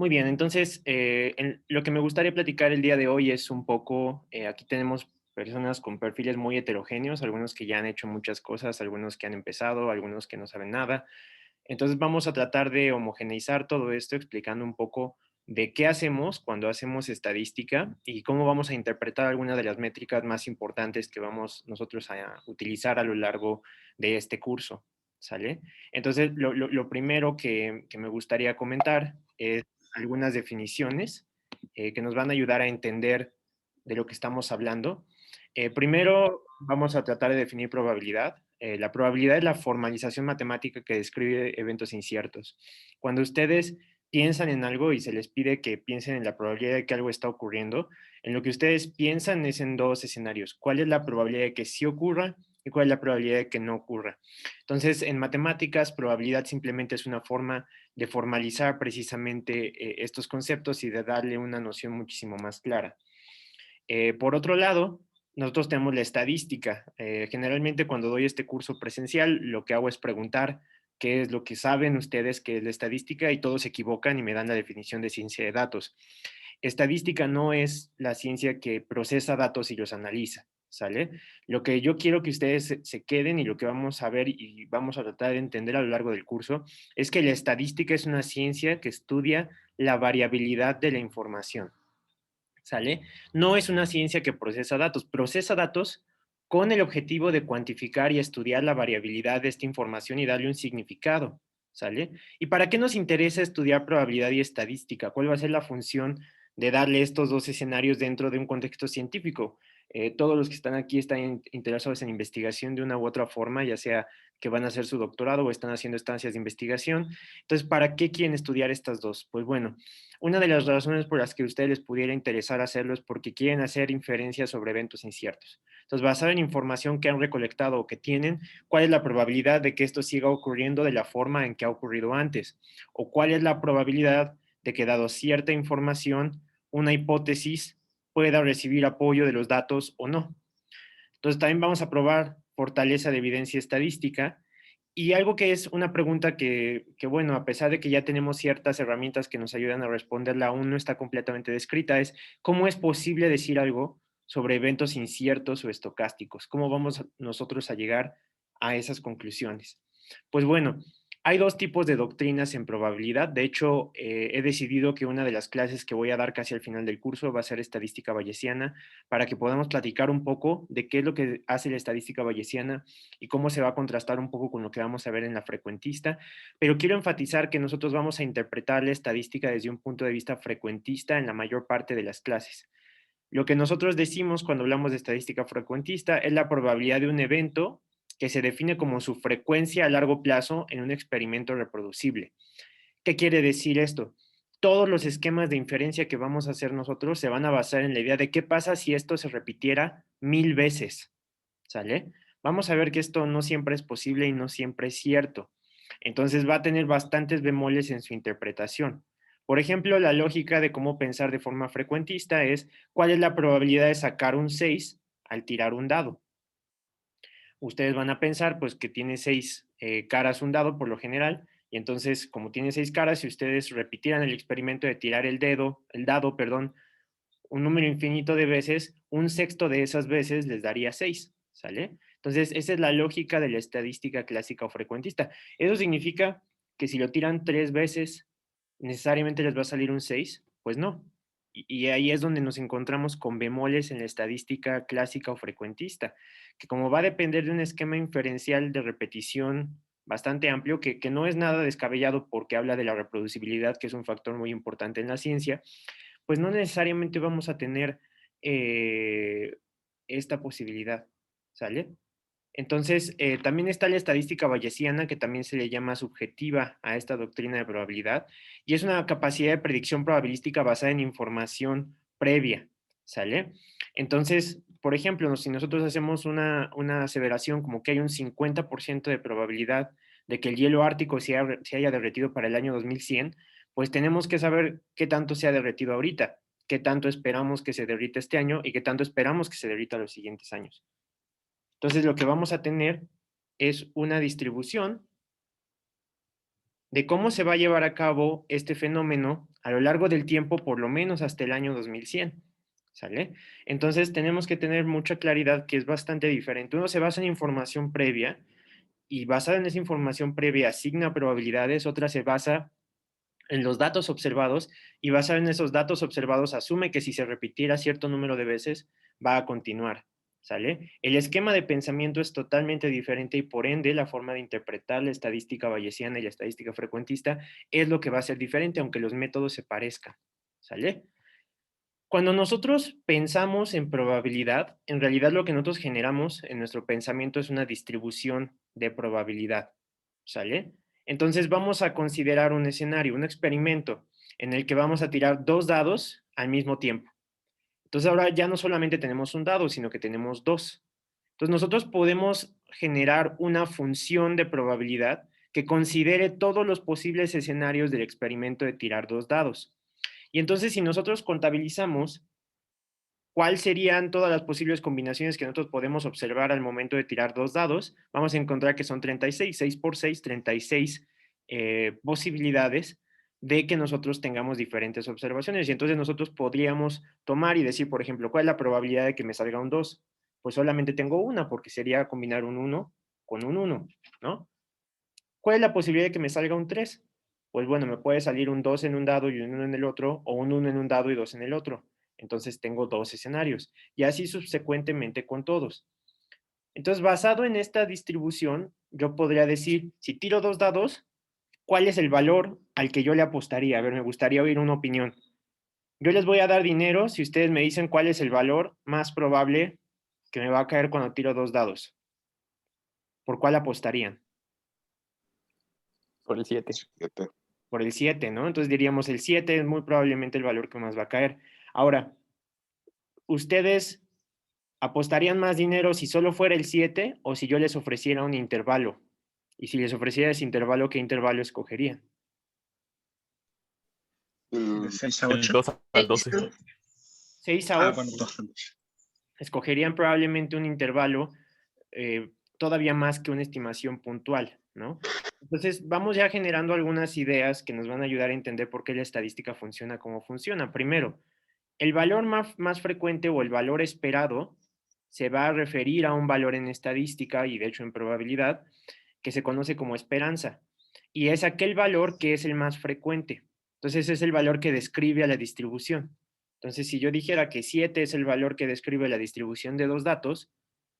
Muy bien, entonces lo que me gustaría platicar el día de hoy es un poco, aquí tenemos personas con perfiles muy heterogéneos, algunos que ya han hecho muchas cosas, algunos que han empezado, algunos que no saben nada. Entonces vamos a tratar de homogeneizar todo esto explicando un poco de qué hacemos cuando hacemos estadística y cómo vamos a interpretar algunas de las métricas más importantes que vamos nosotros a utilizar a lo largo de este curso. ¿Sale? Entonces, lo primero que me gustaría comentar es algunas definiciones que nos van a ayudar a entender de lo que estamos hablando. Primero, vamos a tratar de definir probabilidad. La probabilidad es la formalización matemática que describe eventos inciertos. Cuando ustedes piensan en algo y se les pide que piensen en la probabilidad de que algo está ocurriendo, en lo que ustedes piensan es en dos escenarios. ¿Cuál es la probabilidad de que sí ocurra y cuál es la probabilidad de que no ocurra? Entonces, en matemáticas, probabilidad simplemente es una forma de formalizar precisamente estos conceptos y de darle una noción muchísimo más clara. Por otro lado, nosotros tenemos la estadística. Generalmente cuando doy este curso presencial, lo que hago es preguntar qué es lo que saben ustedes que es la estadística y todos se equivocan y me dan la definición de ciencia de datos. Estadística no es la ciencia que procesa datos y los analiza, ¿sale? Lo que yo quiero que ustedes se queden y lo que vamos a ver y vamos a tratar de entender a lo largo del curso es que la estadística es una ciencia que estudia la variabilidad de la información. ¿Sale? No es una ciencia que procesa datos con el objetivo de cuantificar y estudiar la variabilidad de esta información y darle un significado, ¿sale? ¿Y para qué nos interesa estudiar probabilidad y estadística? ¿Cuál va a ser la función de darle estos dos escenarios dentro de un contexto científico? Todos los que están aquí están interesados en investigación de una u otra forma, ya sea que van a hacer su doctorado o están haciendo estancias de investigación. Entonces, ¿para qué quieren estudiar estas dos? Pues bueno, una de las razones por las que a ustedes les pudiera interesar hacerlo es porque quieren hacer inferencias sobre eventos inciertos. Entonces, basado en información que han recolectado o que tienen, ¿cuál es la probabilidad de que esto siga ocurriendo de la forma en que ha ocurrido antes? ¿O cuál es la probabilidad de que, dado cierta información, una hipótesis pueda recibir apoyo de los datos o no? Entonces, también vamos a probar fortaleza de evidencia estadística. Y algo que es una pregunta bueno, a pesar de que ya tenemos ciertas herramientas que nos ayudan a responderla, aún no está completamente descrita, es cómo es posible decir algo sobre eventos inciertos o estocásticos. ¿Cómo vamos nosotros a llegar a esas conclusiones? Pues bueno, hay dos tipos de doctrinas en probabilidad. De hecho, he decidido que una de las clases que voy a dar casi al final del curso va a ser estadística bayesiana, para que podamos platicar un poco de qué es lo que hace la estadística bayesiana y cómo se va a contrastar un poco con lo que vamos a ver en la frecuentista. Pero quiero enfatizar que nosotros vamos a interpretar la estadística desde un punto de vista frecuentista en la mayor parte de las clases. Lo que nosotros decimos cuando hablamos de estadística frecuentista es la probabilidad de un evento que se define como su frecuencia a largo plazo en un experimento reproducible. ¿Qué quiere decir esto? Todos los esquemas de inferencia que vamos a hacer nosotros se van a basar en la idea de qué pasa si esto se repitiera 1000 veces, ¿sale? Vamos a ver que esto no siempre es posible y no siempre es cierto. Entonces va a tener bastantes bemoles en su interpretación. Por ejemplo, la lógica de cómo pensar de forma frecuentista es cuál es la probabilidad de sacar un 6 al tirar un dado. Ustedes van a pensar pues que tiene 6 caras un dado por lo general, y entonces como tiene 6 caras, si ustedes repitieran el experimento de tirar el dado, perdón, un número infinito de veces, un sexto de esas veces les daría 6, ¿sale? Entonces, esa es la lógica de la estadística clásica o frecuentista. Eso significa que si lo tiran 3 veces, necesariamente les va a salir un 6, pues no. Y ahí es donde nos encontramos con bemoles en la estadística clásica o frecuentista, que como va a depender de un esquema inferencial de repetición bastante amplio, que no es nada descabellado porque habla de la reproducibilidad, que es un factor muy importante en la ciencia, pues no necesariamente vamos a tener eh, esta posibilidad, ¿sale? Entonces, también está la estadística bayesiana, que también se le llama subjetiva a esta doctrina de probabilidad, y es una capacidad de predicción probabilística basada en información previa, ¿sale? Entonces, por ejemplo, si nosotros hacemos una aseveración como que hay un 50% de probabilidad de que el hielo ártico se haya derretido para el año 2100, pues tenemos que saber qué tanto se ha derretido ahorita, qué tanto esperamos que se derrita este año y qué tanto esperamos que se derrita los siguientes años. Entonces, lo que vamos a tener es una distribución de cómo se va a llevar a cabo este fenómeno a lo largo del tiempo, por lo menos hasta el año 2100. ¿Sale? Entonces tenemos que tener mucha claridad que es bastante diferente. Uno se basa en información previa y basada en esa información previa asigna probabilidades, otra se basa en los datos observados y basado en esos datos observados asume que si se repitiera cierto número de veces va a continuar, ¿sale? El esquema de pensamiento es totalmente diferente y por ende la forma de interpretar la estadística bayesiana y la estadística frecuentista es lo que va a ser diferente aunque los métodos se parezcan, ¿sale? Cuando nosotros pensamos en probabilidad, en realidad lo que nosotros generamos en nuestro pensamiento es una distribución de probabilidad, ¿sale? Entonces vamos a considerar un escenario, un experimento en el que vamos a tirar dos dados al mismo tiempo. Entonces ahora ya no solamente tenemos un dado, sino que tenemos dos. Entonces nosotros podemos generar una función de probabilidad que considere todos los posibles escenarios del experimento de tirar dos dados. Y entonces si nosotros contabilizamos cuáles serían todas las posibles combinaciones que nosotros podemos observar al momento de tirar dos dados, vamos a encontrar que son 36, 6 por 6, 36 posibilidades de que nosotros tengamos diferentes observaciones. Y entonces nosotros podríamos tomar y decir, por ejemplo, ¿cuál es la probabilidad de que me salga un 2? Pues solamente tengo una, porque sería combinar un 1 con un 1, ¿no? ¿Cuál es la posibilidad de que me salga un 3? Pues bueno, me puede salir un 2 en un dado y un 1 en el otro, o un 1 en un dado y 2 en el otro. Entonces tengo dos escenarios. Y así subsecuentemente con todos. Entonces, basado en esta distribución, yo podría decir, si tiro dos dados, ¿cuál es el valor al que yo le apostaría? A ver, me gustaría oír una opinión. Yo les voy a dar dinero si ustedes me dicen cuál es el valor más probable que me va a caer cuando tiro dos dados. ¿Por cuál apostarían? Por el 7. 7. Por el 7, ¿no? Entonces diríamos el 7 es muy probablemente el valor que más va a caer. Ahora, ¿ustedes apostarían más dinero si solo fuera el 7 o si yo les ofreciera un intervalo? Y si les ofreciera ese intervalo, ¿qué intervalo escogerían? Mm, De 6 a El 8. 2 al 12. 6 a Ah, 8. bueno, 2 a 8. Escogerían probablemente un intervalo todavía más que una estimación puntual, ¿no? Entonces, vamos ya generando algunas ideas que nos van a ayudar a entender por qué la estadística funciona como funciona. Primero, el valor más frecuente o el valor esperado se va a referir a un valor en estadística y de hecho en probabilidad que se conoce como esperanza. Y es aquel valor que es el más frecuente. Entonces es el valor que describe a la distribución. Entonces si yo dijera que 7 es el valor que describe la distribución de dos datos,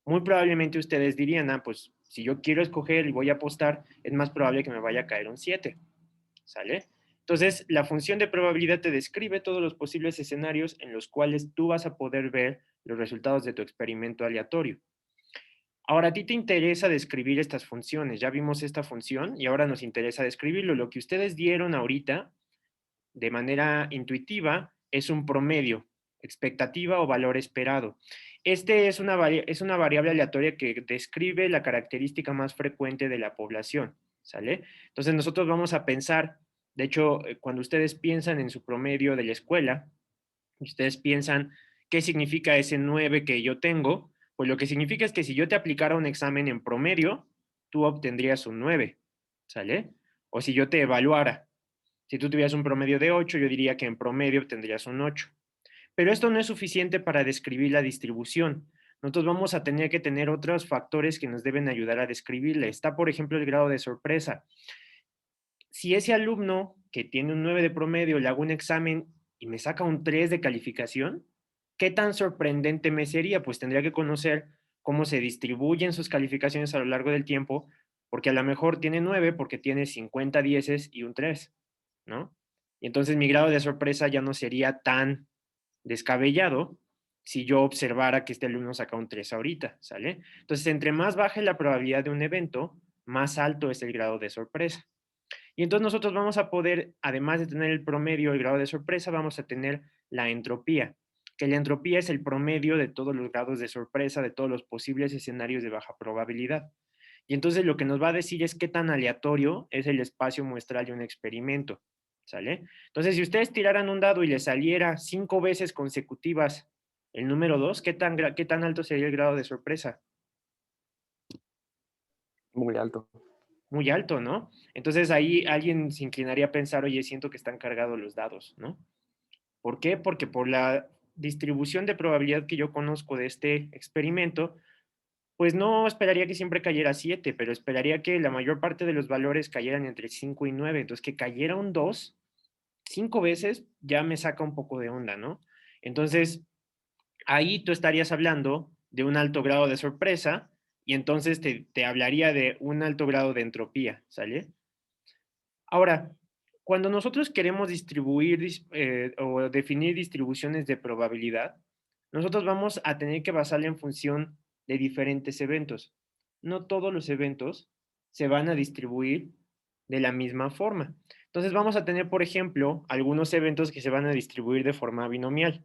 muy probablemente ustedes dirían, ah, pues si yo quiero escoger y voy a apostar, es más probable que me vaya a caer un 7. ¿Sale? Entonces, la función de probabilidad te describe todos los posibles escenarios en los cuales tú vas a poder ver los resultados de tu experimento aleatorio. Ahora, a ti te interesa describir estas funciones. Ya vimos esta función y ahora nos interesa describirlo. Lo que ustedes dieron ahorita de manera intuitiva es un promedio, expectativa o valor esperado. Este es una variable aleatoria que describe la característica más frecuente de la población, ¿sale? Entonces nosotros vamos a pensar, de hecho, cuando ustedes piensan en su promedio de la escuela, ustedes piensan qué significa ese 9 que yo tengo, pues lo que significa es que si yo te aplicara un examen en promedio, tú obtendrías un 9, ¿sale? O si yo te evaluara, si tú tuvieras un promedio de 8, yo diría que en promedio obtendrías un 8. Pero esto no es suficiente para describir la distribución. Nosotros vamos a tener que tener otros factores que nos deben ayudar a describirla. Está, por ejemplo, el grado de sorpresa. Si ese alumno que tiene un 9 de promedio le hago un examen y me saca un 3 de calificación, ¿qué tan sorprendente me sería? Pues tendría que conocer cómo se distribuyen sus calificaciones a lo largo del tiempo, porque a lo mejor tiene 9 porque tiene 50 dieces y un 3, ¿no? Y entonces mi grado de sorpresa ya no sería tan descabellado si yo observara que este alumno saca un 3 ahorita, ¿sale? Entonces, entre más baja la probabilidad de un evento, más alto es el grado de sorpresa. Y entonces nosotros vamos a poder, además de tener el promedio, el grado de sorpresa, vamos a tener la entropía, que la entropía es el promedio de todos los grados de sorpresa, de todos los posibles escenarios de baja probabilidad. Y entonces lo que nos va a decir es qué tan aleatorio es el espacio muestral de un experimento, ¿sale? Entonces, si ustedes tiraran un dado y les saliera 5 veces consecutivas el número 2, qué tan alto sería el grado de sorpresa? Muy alto. muy alto, ¿no? Entonces ahí alguien se inclinaría a pensar, oye, siento que están cargados los dados, ¿no? ¿Por qué? Porque por la distribución de probabilidad que yo conozco de este experimento, pues no esperaría que siempre cayera 7, pero esperaría que la mayor parte de los valores cayeran entre 5 y 9. Entonces, que cayera un 2 5 veces ya me saca un poco de onda, ¿no? Entonces, ahí tú estarías hablando de un alto grado de sorpresa y entonces te hablaría de un alto grado de entropía, ¿sale? Ahora, cuando nosotros queremos distribuir o definir distribuciones de probabilidad, nosotros vamos a tener que basarla en función de diferentes eventos. No todos los eventos se van a distribuir de la misma forma. Entonces vamos a tener, por ejemplo, algunos eventos que se van a distribuir de forma binomial.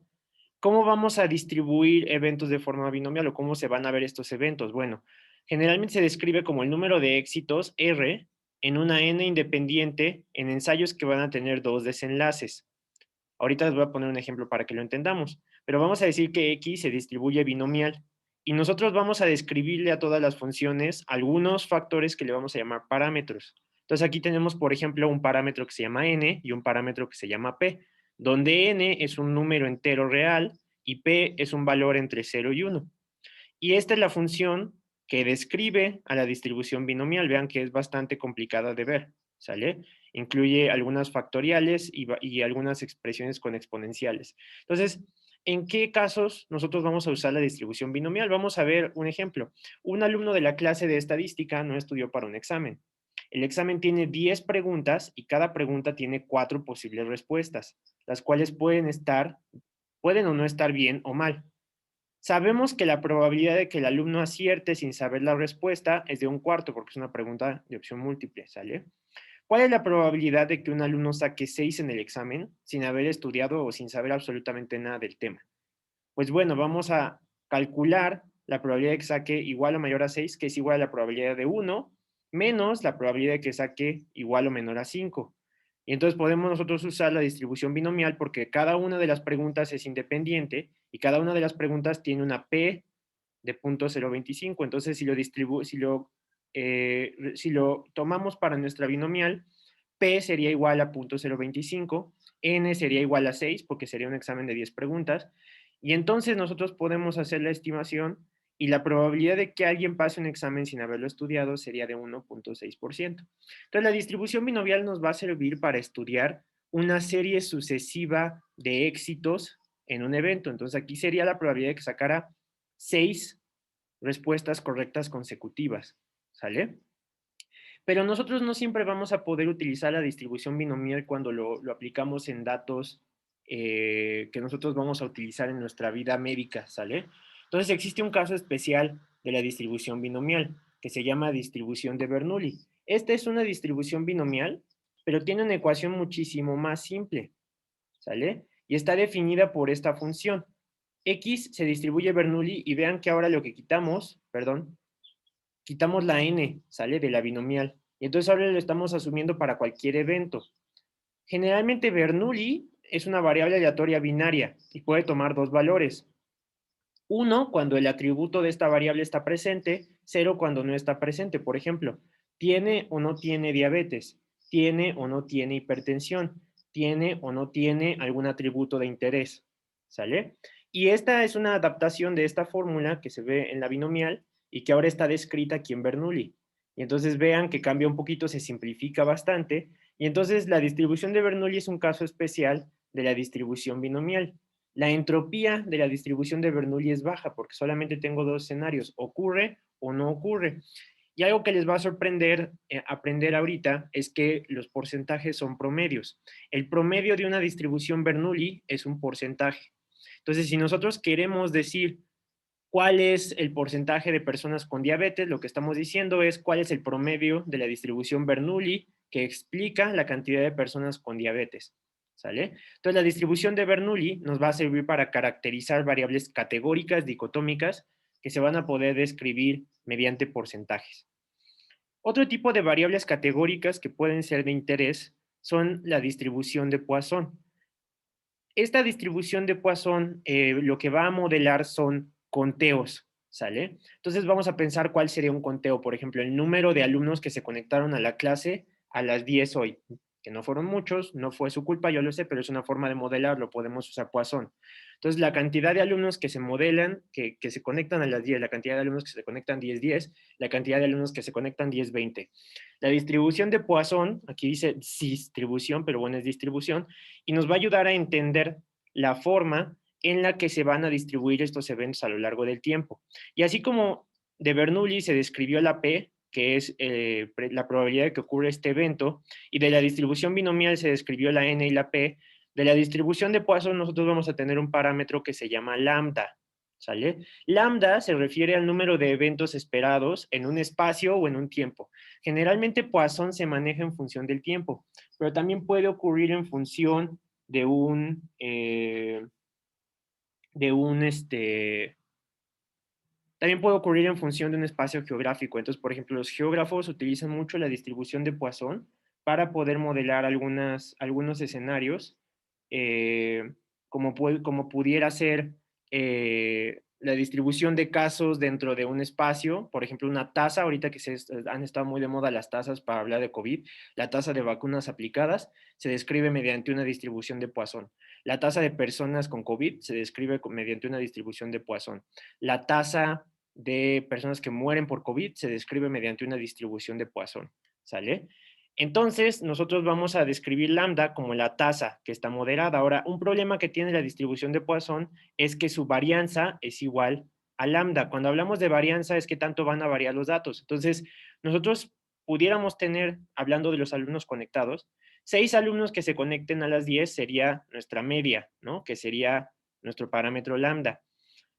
¿Cómo vamos a distribuir eventos de forma binomial o cómo se van a ver estos eventos? Bueno, generalmente se describe como el número de éxitos R en una N independiente en ensayos que van a tener dos desenlaces. Ahorita les voy a poner un ejemplo para que lo entendamos, pero vamos a decir que X se distribuye binomial y nosotros vamos a describirle a todas las funciones algunos factores que le vamos a llamar parámetros. Entonces aquí tenemos, por ejemplo, un parámetro que se llama N y un parámetro que se llama P, donde N es un número entero real y P es un valor entre 0 y 1. Y esta es la función que describe a la distribución binomial. Vean que es bastante complicada de ver, ¿sale? Incluye algunas factoriales y algunas expresiones con exponenciales. Entonces, ¿en qué casos nosotros vamos a usar la distribución binomial? Vamos a ver un ejemplo. Un alumno de la clase de estadística no estudió para un examen. El examen tiene 10 preguntas y cada pregunta tiene 4 posibles respuestas, las cuales pueden o no estar bien o mal. Sabemos que la probabilidad de que el alumno acierte sin saber la respuesta es de un cuarto, porque es una pregunta de opción múltiple, ¿sale? ¿Cuál es la probabilidad de que un alumno saque 6 en el examen sin haber estudiado o sin saber absolutamente nada del tema? Pues bueno, vamos a calcular la probabilidad de que saque igual o mayor a 6, que es igual a la probabilidad de uno menos la probabilidad de que saque igual o menor a 5. Y entonces podemos nosotros usar la distribución binomial porque cada una de las preguntas es independiente y cada una de las preguntas tiene una P de 0.025. Entonces, si lo tomamos para nuestra binomial, P sería igual a 0.025, N sería igual a 6, porque sería un examen de 10 preguntas, y entonces nosotros podemos hacer la estimación y la probabilidad de que alguien pase un examen sin haberlo estudiado sería de 1.6%. Entonces, la distribución binomial nos va a servir para estudiar una serie sucesiva de éxitos en un evento. Entonces, aquí sería la probabilidad de que sacara 6 respuestas correctas consecutivas, ¿sale? Pero nosotros no siempre vamos a poder utilizar la distribución binomial cuando lo aplicamos en datos que nosotros vamos a utilizar en nuestra vida médica, ¿sale? Entonces existe un caso especial de la distribución binomial que se llama distribución de Bernoulli. Esta es una distribución binomial, pero tiene una ecuación muchísimo más simple, ¿sale? Y está definida por esta función. X se distribuye Bernoulli y vean que ahora lo que quitamos, perdón, quitamos la n, ¿sale? De la binomial. Y entonces ahora lo estamos asumiendo para cualquier evento. Generalmente Bernoulli es una variable aleatoria binaria y puede tomar dos valores. Uno, cuando el atributo de esta variable está presente, cero cuando no está presente. Por ejemplo, tiene o no tiene diabetes, tiene o no tiene hipertensión, tiene o no tiene algún atributo de interés, ¿sale? Y esta es una adaptación de esta fórmula que se ve en la binomial y que ahora está descrita aquí en Bernoulli. Y entonces vean que cambia un poquito, se simplifica bastante. Y entonces la distribución de Bernoulli es un caso especial de la distribución binomial. La entropía de la distribución de Bernoulli es baja porque solamente tengo dos escenarios, ocurre o no ocurre. Y algo que les va a sorprender aprender ahorita es que los porcentajes son promedios. El promedio de una distribución Bernoulli es un porcentaje. Entonces, si nosotros queremos decir cuál es el porcentaje de personas con diabetes, lo que estamos diciendo es cuál es el promedio de la distribución Bernoulli que explica la cantidad de personas con diabetes. ¿Sale? Entonces, la distribución de Bernoulli nos va a servir para caracterizar variables categóricas dicotómicas que se van a poder describir mediante porcentajes. Otro tipo de variables categóricas que pueden ser de interés son la distribución de Poisson. Esta distribución de Poisson lo que va a modelar son conteos. ¿sale? Entonces vamos a pensar cuál sería un conteo, por ejemplo, el número de alumnos que se conectaron a la clase a las 10 hoy, que no fueron muchos, no fue su culpa, yo lo sé, pero es una forma de modelarlo, podemos usar Poisson. Entonces, la cantidad de alumnos que se modelan, que se conectan a las 10, la cantidad de alumnos que se conectan 10-10, la cantidad de alumnos que se conectan 10-20. La distribución de Poisson, aquí dice distribución, pero bueno, es distribución, y nos va a ayudar a entender la forma en la que se van a distribuir estos eventos a lo largo del tiempo. Y así como de Bernoulli se describió la P, que es la probabilidad de que ocurra este evento, y de la distribución binomial se describió la N y la P, de la distribución de Poisson nosotros vamos a tener un parámetro que se llama lambda, ¿sale? Lambda se refiere al número de eventos esperados en un espacio o en un tiempo. Generalmente Poisson se maneja en función del tiempo, pero también puede ocurrir en función de también puede ocurrir en función de un espacio geográfico. Entonces, por ejemplo, los geógrafos utilizan mucho la distribución de Poisson para poder modelar algunos escenarios, eh, como pudiera ser la distribución de casos dentro de un espacio, por ejemplo, una tasa, ahorita que han estado muy de moda las tasas para hablar de COVID, la tasa de vacunas aplicadas se describe mediante una distribución de Poisson. La tasa de personas con COVID se describe mediante una distribución de Poisson. La tasa de personas que mueren por COVID se describe mediante una distribución de Poisson, ¿sale? Entonces, nosotros vamos a describir lambda como la tasa que está moderada. Ahora, un problema que tiene la distribución de Poisson es que su varianza es igual a lambda. Cuando hablamos de varianza es que tanto van a variar los datos. Entonces, nosotros pudiéramos tener, hablando de los alumnos conectados, 6 alumnos que se conecten a las 10 sería nuestra media, ¿no? Que sería nuestro parámetro lambda.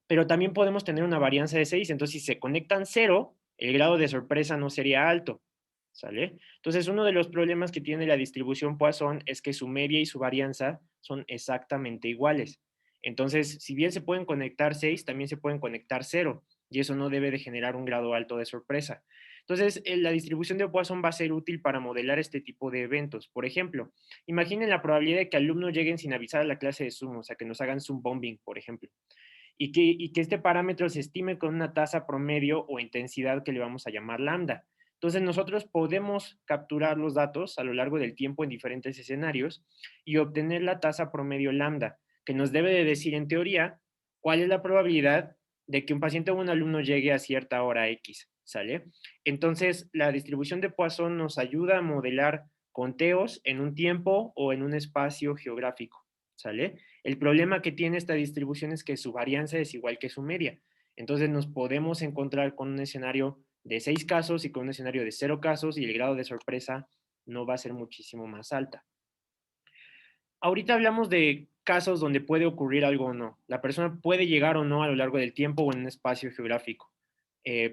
Pero también podemos tener una varianza de 6. Entonces si se conectan 0, el grado de sorpresa no sería alto, ¿sale? Entonces uno de los problemas que tiene la distribución Poisson es que su media y su varianza son exactamente iguales. Entonces, si bien se pueden conectar 6, también se pueden conectar 0, y eso no debe de generar un grado alto de sorpresa. Entonces, la distribución de Poisson va a ser útil para modelar este tipo de eventos. Por ejemplo, imaginen la probabilidad de que alumnos lleguen sin avisar a la clase de Zoom, o sea, que nos hagan Zoom bombing, por ejemplo, y que este parámetro se estime con una tasa promedio o intensidad que le vamos a llamar lambda. Entonces nosotros podemos capturar los datos a lo largo del tiempo en diferentes escenarios y obtener la tasa promedio lambda, que nos debe de decir en teoría cuál es la probabilidad de que un paciente o un alumno llegue a cierta hora X, ¿sale? Entonces la distribución de Poisson nos ayuda a modelar conteos en un tiempo o en un espacio geográfico, ¿sale? El problema que tiene esta distribución es que su varianza es igual que su media. Entonces nos podemos encontrar con un escenario de 6 casos y con un escenario de 0 casos, y el grado de sorpresa no va a ser muchísimo más alta. Ahorita hablamos de casos donde puede ocurrir algo o no. La persona puede llegar o no a lo largo del tiempo o en un espacio geográfico.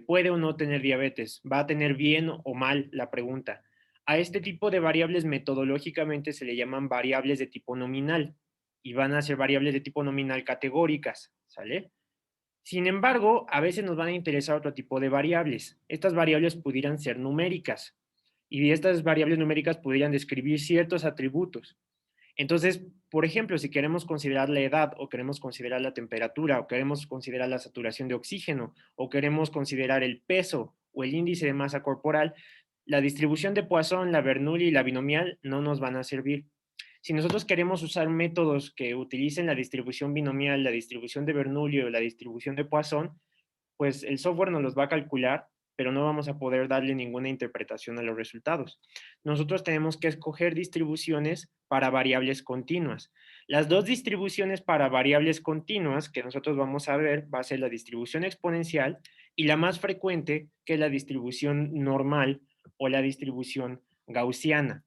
Puede o no tener diabetes. Va a tener bien o mal la pregunta. A este tipo de variables metodológicamente se le llaman variables de tipo nominal, y van a ser variables de tipo nominal categóricas, ¿sale? Sin embargo, a veces nos van a interesar otro tipo de variables. Estas variables pudieran ser numéricas, y estas variables numéricas pudieran describir ciertos atributos. Entonces, por ejemplo, si queremos considerar la edad, o queremos considerar la temperatura, o queremos considerar la saturación de oxígeno, o queremos considerar el peso o el índice de masa corporal, la distribución de Poisson, la Bernoulli y la binomial no nos van a servir. Si nosotros queremos usar métodos que utilicen la distribución binomial, la distribución de Bernoulli o la distribución de Poisson, pues el software nos los va a calcular, pero no vamos a poder darle ninguna interpretación a los resultados. Nosotros tenemos que escoger distribuciones para variables continuas. Las dos distribuciones para variables continuas que nosotros vamos a ver va a ser la distribución exponencial y la más frecuente, que es la distribución normal o la distribución gaussiana.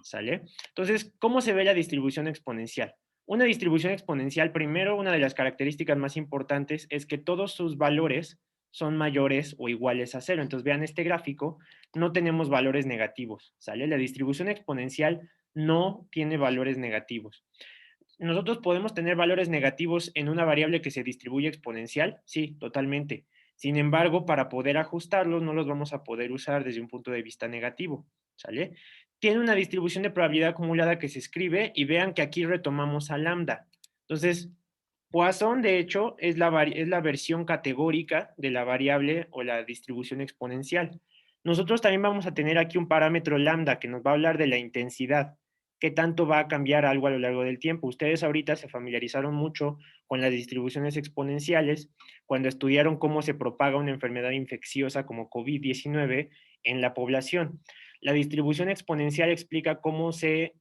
¿Sale? Entonces, ¿cómo se ve la distribución exponencial? Una distribución exponencial, primero, una de las características más importantes es que todos sus valores son mayores o iguales a cero. Entonces, vean este gráfico, no tenemos valores negativos, ¿sale? La distribución exponencial no tiene valores negativos. ¿Nosotros podemos tener valores negativos en una variable que se distribuye exponencial? Sí, totalmente. Sin embargo, para poder ajustarlos, no los vamos a poder usar desde un punto de vista negativo, ¿sale? Tiene una distribución de probabilidad acumulada que se escribe, y vean que aquí retomamos a lambda. Entonces, Poisson, de hecho, es la versión categórica de la variable o la distribución exponencial. Nosotros también vamos a tener aquí un parámetro lambda que nos va a hablar de la intensidad, qué tanto va a cambiar algo a lo largo del tiempo. Ustedes ahorita se familiarizaron mucho con las distribuciones exponenciales cuando estudiaron cómo se propaga una enfermedad infecciosa como COVID-19 en la población. La distribución exponencial explica cómo se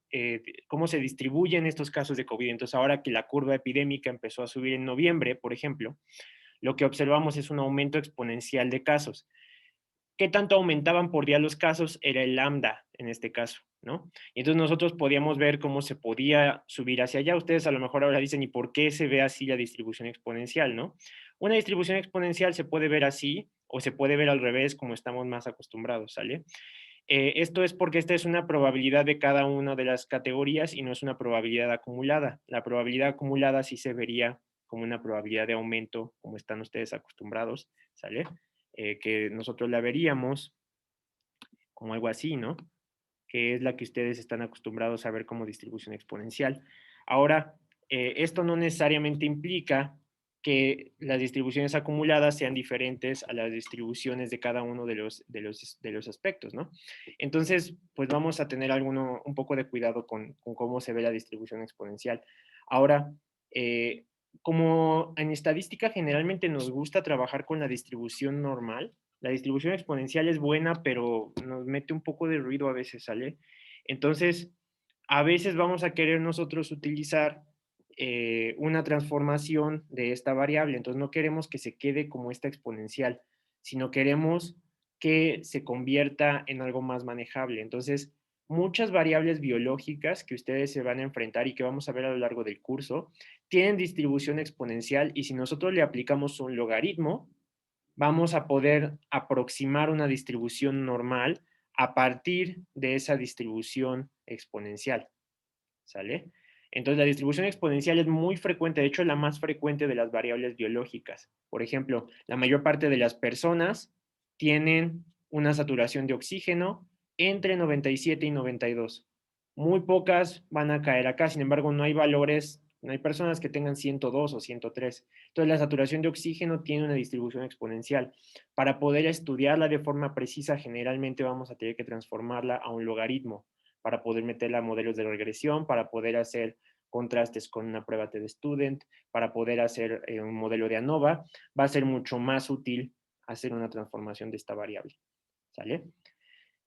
distribuyen estos casos de COVID. Entonces, ahora que la curva epidémica empezó a subir en noviembre, por ejemplo, lo que observamos es un aumento exponencial de casos. ¿Qué tanto aumentaban por día los casos? Era el lambda en este caso, ¿no? Y entonces nosotros podíamos ver cómo se podía subir hacia allá. Ustedes a lo mejor ahora dicen, ¿y por qué se ve así la distribución exponencial, no? Una distribución exponencial se puede ver así o se puede ver al revés como estamos más acostumbrados, ¿sale? Esto es porque esta es una probabilidad de cada una de las categorías y no es una probabilidad acumulada. La probabilidad acumulada sí se vería como una probabilidad de aumento, como están ustedes acostumbrados, ¿sale? Que nosotros la veríamos como algo así, ¿no? Que es la que ustedes están acostumbrados a ver como distribución exponencial. Ahora, esto no necesariamente implica que las distribuciones acumuladas sean diferentes a las distribuciones de cada uno de los aspectos, ¿no? Entonces, pues vamos a tener un poco de cuidado con cómo se ve la distribución exponencial. Ahora, eh, como en estadística generalmente nos gusta trabajar con la distribución normal, la distribución exponencial es buena, pero nos mete un poco de ruido a veces, ¿sale? Entonces, a veces vamos a querer nosotros utilizar una transformación de esta variable. Entonces, no queremos que se quede como esta exponencial, sino queremos que se convierta en algo más manejable. Entonces, muchas variables biológicas que ustedes se van a enfrentar y que vamos a ver a lo largo del curso, tienen distribución exponencial y si nosotros le aplicamos un logaritmo, vamos a poder aproximar una distribución normal a partir de esa distribución exponencial, ¿sale? Entonces, la distribución exponencial es muy frecuente, de hecho, es la más frecuente de las variables biológicas. Por ejemplo, la mayor parte de las personas tienen una saturación de oxígeno entre 97 y 92. Muy pocas van a caer acá, sin embargo, no hay valores, no hay personas que tengan 102 o 103. Entonces, la saturación de oxígeno tiene una distribución exponencial. Para poder estudiarla de forma precisa, generalmente vamos a tener que transformarla a un logaritmo para poder meterla a modelos de regresión, para poder hacer contrastes con una prueba TD-Student, para poder hacer un modelo de ANOVA, va a ser mucho más útil hacer una transformación de esta variable, ¿sale?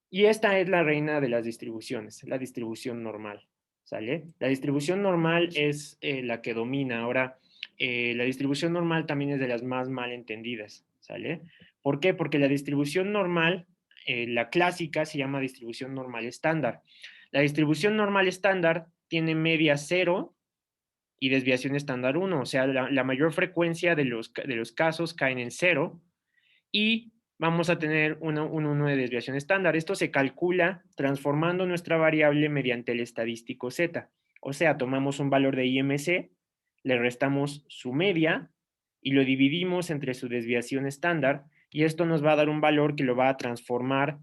Y esta es la reina de las distribuciones, la distribución normal, ¿sale? La distribución normal es la que domina. Ahora, la distribución normal también es de las más mal entendidas, ¿sale? ¿Por qué? Porque la distribución normal, la clásica, se llama distribución normal estándar. La distribución normal estándar tiene media cero y desviación estándar 1, o sea, la mayor frecuencia de los casos caen en cero y vamos a tener un 1 de desviación estándar. Esto se calcula transformando nuestra variable mediante el estadístico Z. O sea, tomamos un valor de IMC, le restamos su media y lo dividimos entre su desviación estándar y esto nos va a dar un valor que lo va a transformar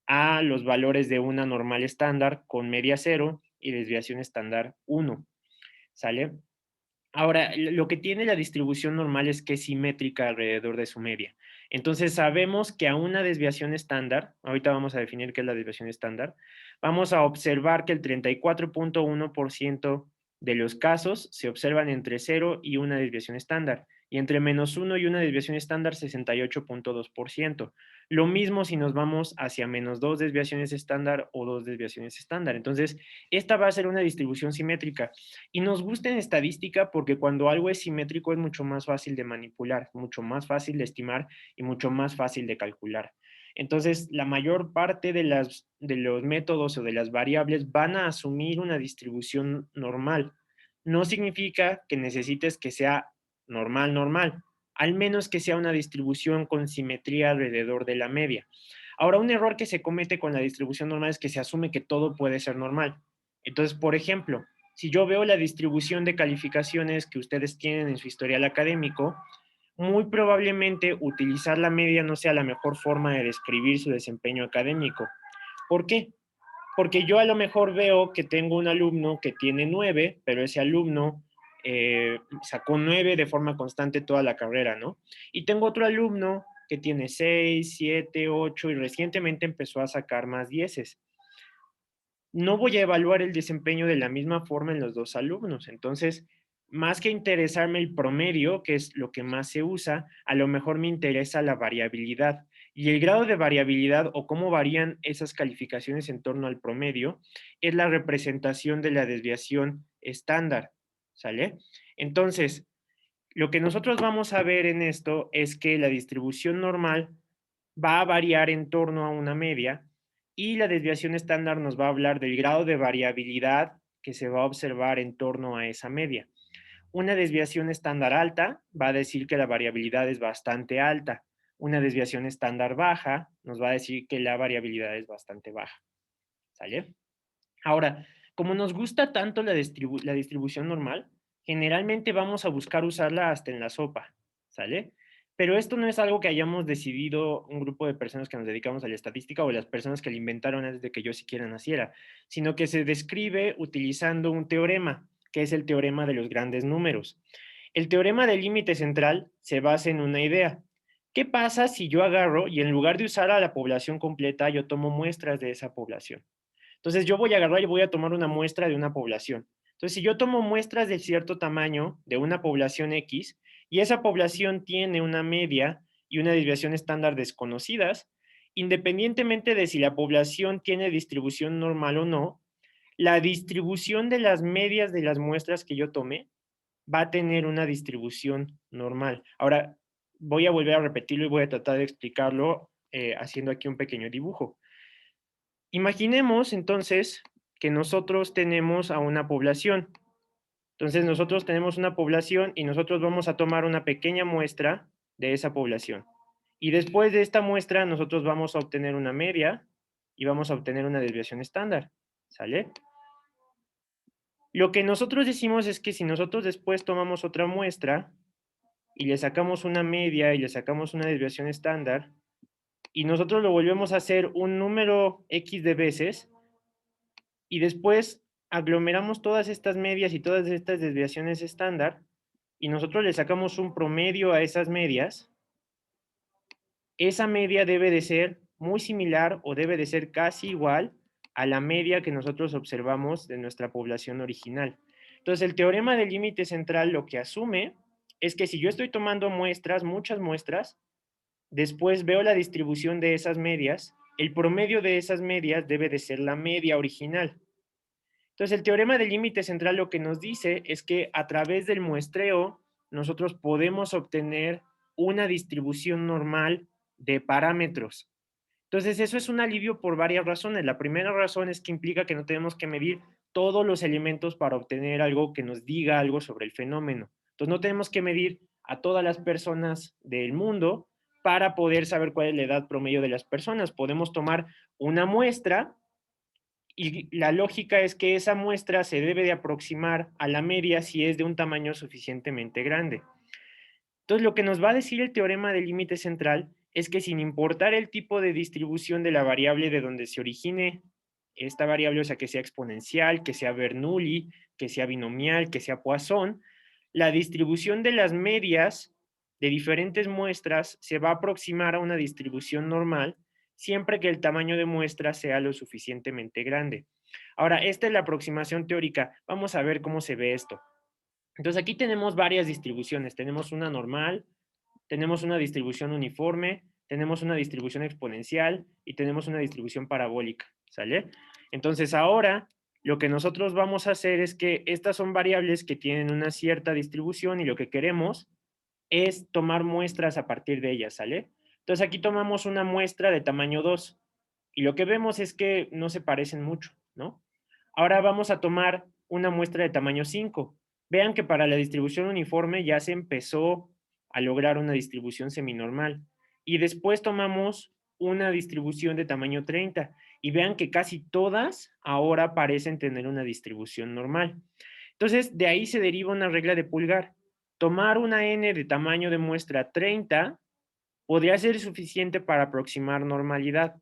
a los valores de una normal estándar con media 0 y desviación estándar 1. ¿Sale? Ahora, lo que tiene la distribución normal es que es simétrica alrededor de su media. Entonces, sabemos que a una desviación estándar, ahorita vamos a definir qué es la desviación estándar, vamos a observar que el 34.1% de los casos se observan entre 0 y una desviación estándar, y entre -1 y una desviación estándar, 68.2%. Lo mismo si nos vamos hacia -2 desviaciones estándar o 2 desviaciones estándar. Entonces, esta va a ser una distribución simétrica. Y nos gusta en estadística porque cuando algo es simétrico es mucho más fácil de manipular, mucho más fácil de estimar y mucho más fácil de calcular. Entonces, la mayor parte de los métodos o de las variables van a asumir una distribución normal. No significa que necesites que sea normal, normal, al menos que sea una distribución con simetría alrededor de la media. Ahora, un error que se comete con la distribución normal es que se asume que todo puede ser normal. Entonces, por ejemplo, si yo veo la distribución de calificaciones que ustedes tienen en su historial académico, muy probablemente utilizar la media no sea la mejor forma de describir su desempeño académico. ¿Por qué? Porque yo a lo mejor veo que tengo un alumno que tiene 9, pero ese alumno sacó 9 de forma constante toda la carrera, ¿no? Y tengo otro alumno que tiene 6, 7, 8 y recientemente empezó a sacar más dieces. No voy a evaluar el desempeño de la misma forma en los dos alumnos. Entonces, más que interesarme el promedio, que es lo que más se usa, a lo mejor me interesa la variabilidad. Y el grado de variabilidad o cómo varían esas calificaciones en torno al promedio es la representación de la desviación estándar, ¿sale? Entonces, lo que nosotros vamos a ver en esto es que la distribución normal va a variar en torno a una media y la desviación estándar nos va a hablar del grado de variabilidad que se va a observar en torno a esa media. Una desviación estándar alta va a decir que la variabilidad es bastante alta. Una desviación estándar baja nos va a decir que la variabilidad es bastante baja. ¿Sale? Ahora, como nos gusta tanto la distribución normal, generalmente vamos a buscar usarla hasta en la sopa, ¿sale? Pero esto no es algo que hayamos decidido un grupo de personas que nos dedicamos a la estadística o las personas que la inventaron antes de que yo siquiera naciera, sino que se describe utilizando un teorema, que es el teorema de los grandes números. El teorema del límite central se basa en una idea. ¿Qué pasa si yo agarro y en lugar de usar a la población completa, yo tomo muestras de esa población? Entonces yo voy a agarrar y voy a tomar una muestra de una población. Entonces, si yo tomo muestras de cierto tamaño de una población X y esa población tiene una media y una desviación estándar desconocidas, independientemente de si la población tiene distribución normal o no, la distribución de las medias de las muestras que yo tomé va a tener una distribución normal. Ahora, voy a volver a repetirlo y voy a tratar de explicarlo haciendo aquí un pequeño dibujo. Imaginemos entonces que nosotros tenemos a una población. Entonces nosotros tenemos una población y nosotros vamos a tomar una pequeña muestra de esa población. Y después de esta muestra nosotros vamos a obtener una media y vamos a obtener una desviación estándar. ¿Sale? Lo que nosotros decimos es que si nosotros después tomamos otra muestra y le sacamos una media y le sacamos una desviación estándar y nosotros lo volvemos a hacer un número X de veces, y después aglomeramos todas estas medias y todas estas desviaciones estándar y nosotros le sacamos un promedio a esas medias, esa media debe de ser muy similar o debe de ser casi igual a la media que nosotros observamos de nuestra población original. Entonces, el teorema del límite central lo que asume es que si yo estoy tomando muestras, muchas muestras, después veo la distribución de esas medias, el promedio de esas medias debe de ser la media original. Entonces, el teorema del límite central lo que nos dice es que a través del muestreo nosotros podemos obtener una distribución normal de parámetros. Entonces, eso es un alivio por varias razones. La primera razón es que implica que no tenemos que medir todos los elementos para obtener algo que nos diga algo sobre el fenómeno. Entonces, no tenemos que medir a todas las personas del mundo para poder saber cuál es la edad promedio de las personas. Podemos tomar una muestra y la lógica es que esa muestra se debe de aproximar a la media si es de un tamaño suficientemente grande. Entonces, lo que nos va a decir el teorema del límite central es que sin importar el tipo de distribución de la variable de donde se origine esta variable, o sea, que sea exponencial, que sea Bernoulli, que sea binomial, que sea Poisson, la distribución de las medias de diferentes muestras se va a aproximar a una distribución normal siempre que el tamaño de muestra sea lo suficientemente grande. Ahora, esta es la aproximación teórica. Vamos a ver cómo se ve esto. Entonces, aquí tenemos varias distribuciones. Tenemos una normal, tenemos una distribución uniforme, tenemos una distribución exponencial y tenemos una distribución parabólica, ¿sale? Entonces, ahora lo que nosotros vamos a hacer es que estas son variables que tienen una cierta distribución y lo que queremos es tomar muestras a partir de ellas, ¿sale? Entonces, aquí tomamos una muestra de tamaño 2 y lo que vemos es que no se parecen mucho, ¿no? Ahora vamos a tomar una muestra de tamaño 5. Vean que para la distribución uniforme ya se empezó a lograr una distribución seminormal. Y después tomamos una distribución de tamaño 30 y vean que casi todas ahora parecen tener una distribución normal. Entonces, de ahí se deriva una regla de pulgar. Tomar una n de tamaño de muestra 30 podría ser suficiente para aproximar normalidad.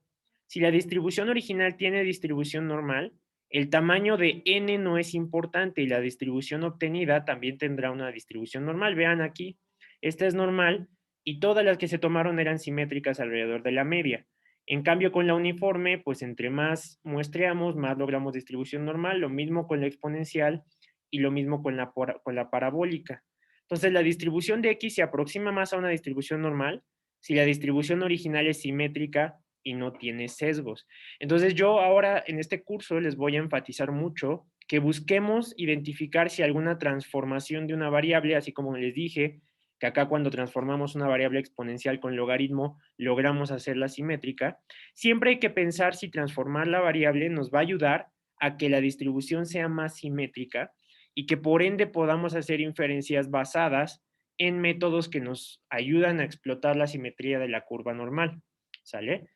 Si la distribución original tiene distribución normal, el tamaño de n no es importante y la distribución obtenida también tendrá una distribución normal. Vean aquí, esta es normal y todas las que se tomaron eran simétricas alrededor de la media. En cambio, con la uniforme, pues entre más muestreamos, más logramos distribución normal, lo mismo con la exponencial y lo mismo con la parabólica. Entonces, la distribución de x se aproxima más a una distribución normal si la distribución original es simétrica y no tiene sesgos. Entonces, yo ahora en este curso les voy a enfatizar mucho que busquemos identificar si alguna transformación de una variable, así como les dije, que acá cuando transformamos una variable exponencial con logaritmo, logramos hacerla simétrica. Siempre hay que pensar si transformar la variable nos va a ayudar a que la distribución sea más simétrica y que por ende podamos hacer inferencias basadas en métodos que nos ayudan a explotar la simetría de la curva normal. ¿Sale?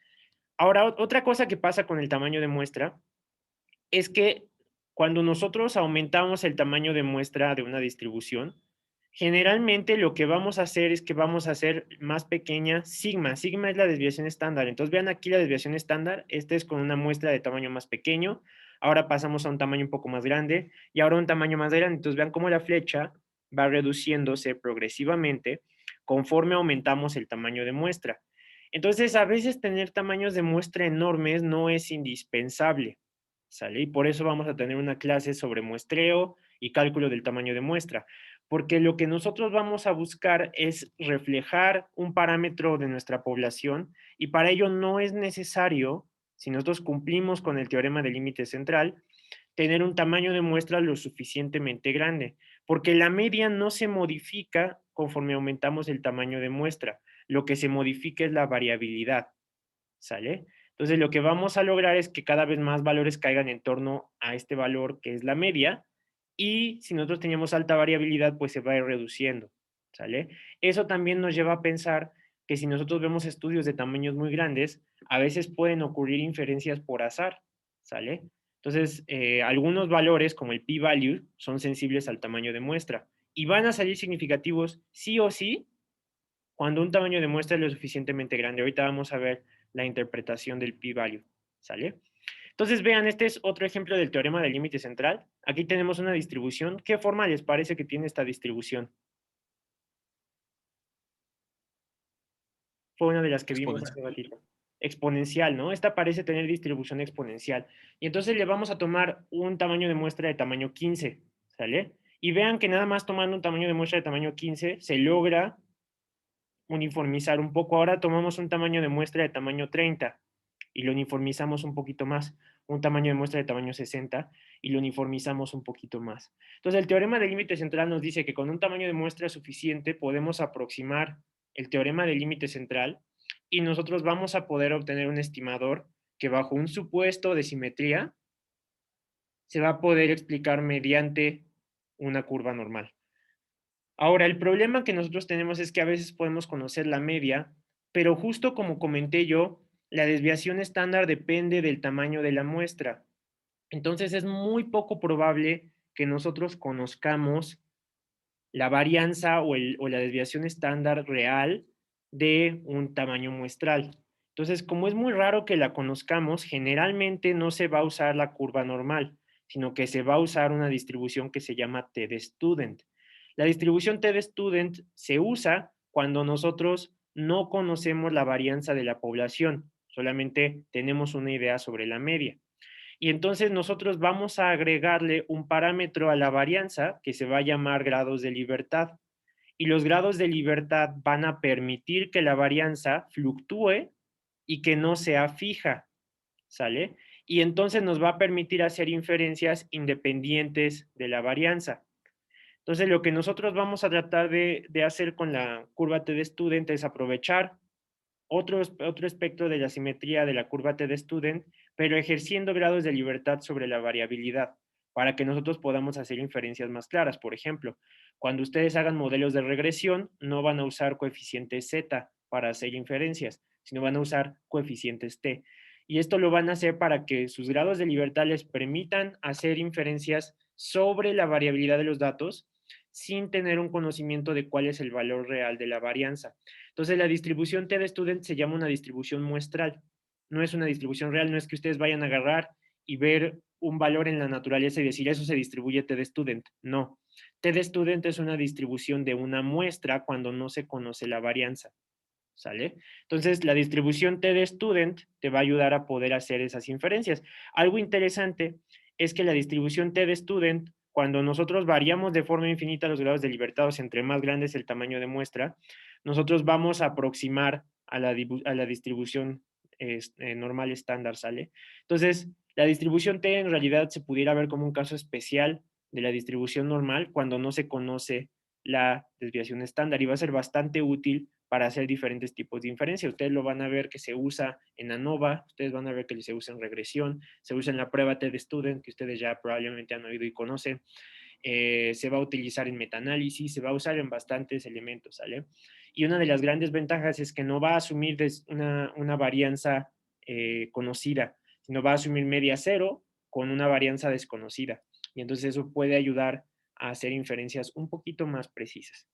Ahora, otra cosa que pasa con el tamaño de muestra es que cuando nosotros aumentamos el tamaño de muestra de una distribución, generalmente lo que vamos a hacer es que vamos a hacer más pequeña sigma. Sigma es la desviación estándar. Entonces vean aquí la desviación estándar. Esta es con una muestra de tamaño más pequeño. Ahora pasamos a un tamaño un poco más grande y ahora un tamaño más grande. Entonces vean cómo la flecha va reduciéndose progresivamente conforme aumentamos el tamaño de muestra. Entonces, a veces tener tamaños de muestra enormes no es indispensable. ¿Sale? Y por eso vamos a tener una clase sobre muestreo y cálculo del tamaño de muestra, porque lo que nosotros vamos a buscar es reflejar un parámetro de nuestra población y para ello no es necesario, si nosotros cumplimos con el teorema del límite central, tener un tamaño de muestra lo suficientemente grande, porque la media no se modifica conforme aumentamos el tamaño de muestra, lo que se modifica es la variabilidad. ¿Sale? Entonces, lo que vamos a lograr es que cada vez más valores caigan en torno a este valor que es la media y si nosotros teníamos alta variabilidad, pues se va a ir reduciendo, ¿sale? Eso también nos lleva a pensar que si nosotros vemos estudios de tamaños muy grandes, a veces pueden ocurrir inferencias por azar, ¿sale? Entonces, algunos valores como el p-value son sensibles al tamaño de muestra y van a salir significativos sí o sí cuando un tamaño de muestra es lo suficientemente grande. Ahorita vamos a ver la interpretación del p-value, ¿sale? Entonces, vean, este es otro ejemplo del teorema del límite central. Aquí tenemos una distribución. ¿Qué forma les parece que tiene esta distribución? Fue una de las que vimos Exponencial. hace ratito. Exponencial, ¿no? Esta parece tener distribución exponencial. Y entonces le vamos a tomar un tamaño de muestra de tamaño 15, ¿sale? Y vean que nada más tomando un tamaño de muestra de tamaño 15 se logra uniformizar un poco. Ahora tomamos un tamaño de muestra de tamaño 30 y lo uniformizamos un poquito más. Un tamaño de muestra de tamaño 60 y lo uniformizamos un poquito más. Entonces, el teorema del límite central nos dice que con un tamaño de muestra suficiente podemos aproximar el teorema del límite central y nosotros vamos a poder obtener un estimador que bajo un supuesto de simetría se va a poder explicar mediante una curva normal. Ahora, el problema que nosotros tenemos es que a veces podemos conocer la media, pero justo como comenté yo, la desviación estándar depende del tamaño de la muestra. Entonces es muy poco probable que nosotros conozcamos la varianza o la desviación estándar real de un tamaño muestral. Entonces, como es muy raro que la conozcamos, generalmente no se va a usar la curva normal, sino que se va a usar una distribución que se llama t-de-student. La distribución t-de-student se usa cuando nosotros no conocemos la varianza de la población, solamente tenemos una idea sobre la media. Y entonces nosotros vamos a agregarle un parámetro a la varianza que se va a llamar grados de libertad. Y los grados de libertad van a permitir que la varianza fluctúe y que no sea fija, ¿sale? Y entonces nos va a permitir hacer inferencias independientes de la varianza. Entonces, lo que nosotros vamos a tratar de hacer con la curva T de student es aprovechar otro espectro de la simetría de la curva T de student, pero ejerciendo grados de libertad sobre la variabilidad para que nosotros podamos hacer inferencias más claras. Por ejemplo, cuando ustedes hagan modelos de regresión, no van a usar coeficientes z para hacer inferencias, sino van a usar coeficientes t. Y esto lo van a hacer para que sus grados de libertad les permitan hacer inferencias sobre la variabilidad de los datos sin tener un conocimiento de cuál es el valor real de la varianza. Entonces, la distribución T de student se llama una distribución muestral. No es una distribución real, no es que ustedes vayan a agarrar y ver un valor en la naturaleza y decir eso se distribuye T de student. No. T de student es una distribución de una muestra cuando no se conoce la varianza. ¿Sale? Entonces, la distribución T de student te va a ayudar a poder hacer esas inferencias. Algo interesante es que la distribución T de student, cuando nosotros variamos de forma infinita los grados de libertad, entre más grande es el tamaño de muestra, nosotros vamos a aproximar a la distribución normal estándar, ¿sale? Entonces, la distribución T en realidad se pudiera ver como un caso especial de la distribución normal cuando no se conoce la desviación estándar y va a ser bastante útil para hacer diferentes tipos de inferencia. Ustedes lo van a ver que se usa en ANOVA, ustedes van a ver que se usa en regresión, se usa en la prueba TD-Student, que ustedes ya probablemente han oído y conocen, se va a utilizar en metaanálisis, se va a usar en bastantes elementos, ¿sale? Y una de las grandes ventajas es que no va a asumir una varianza conocida, sino va a asumir media cero con una varianza desconocida. Y entonces eso puede ayudar a hacer inferencias un poquito más precisas.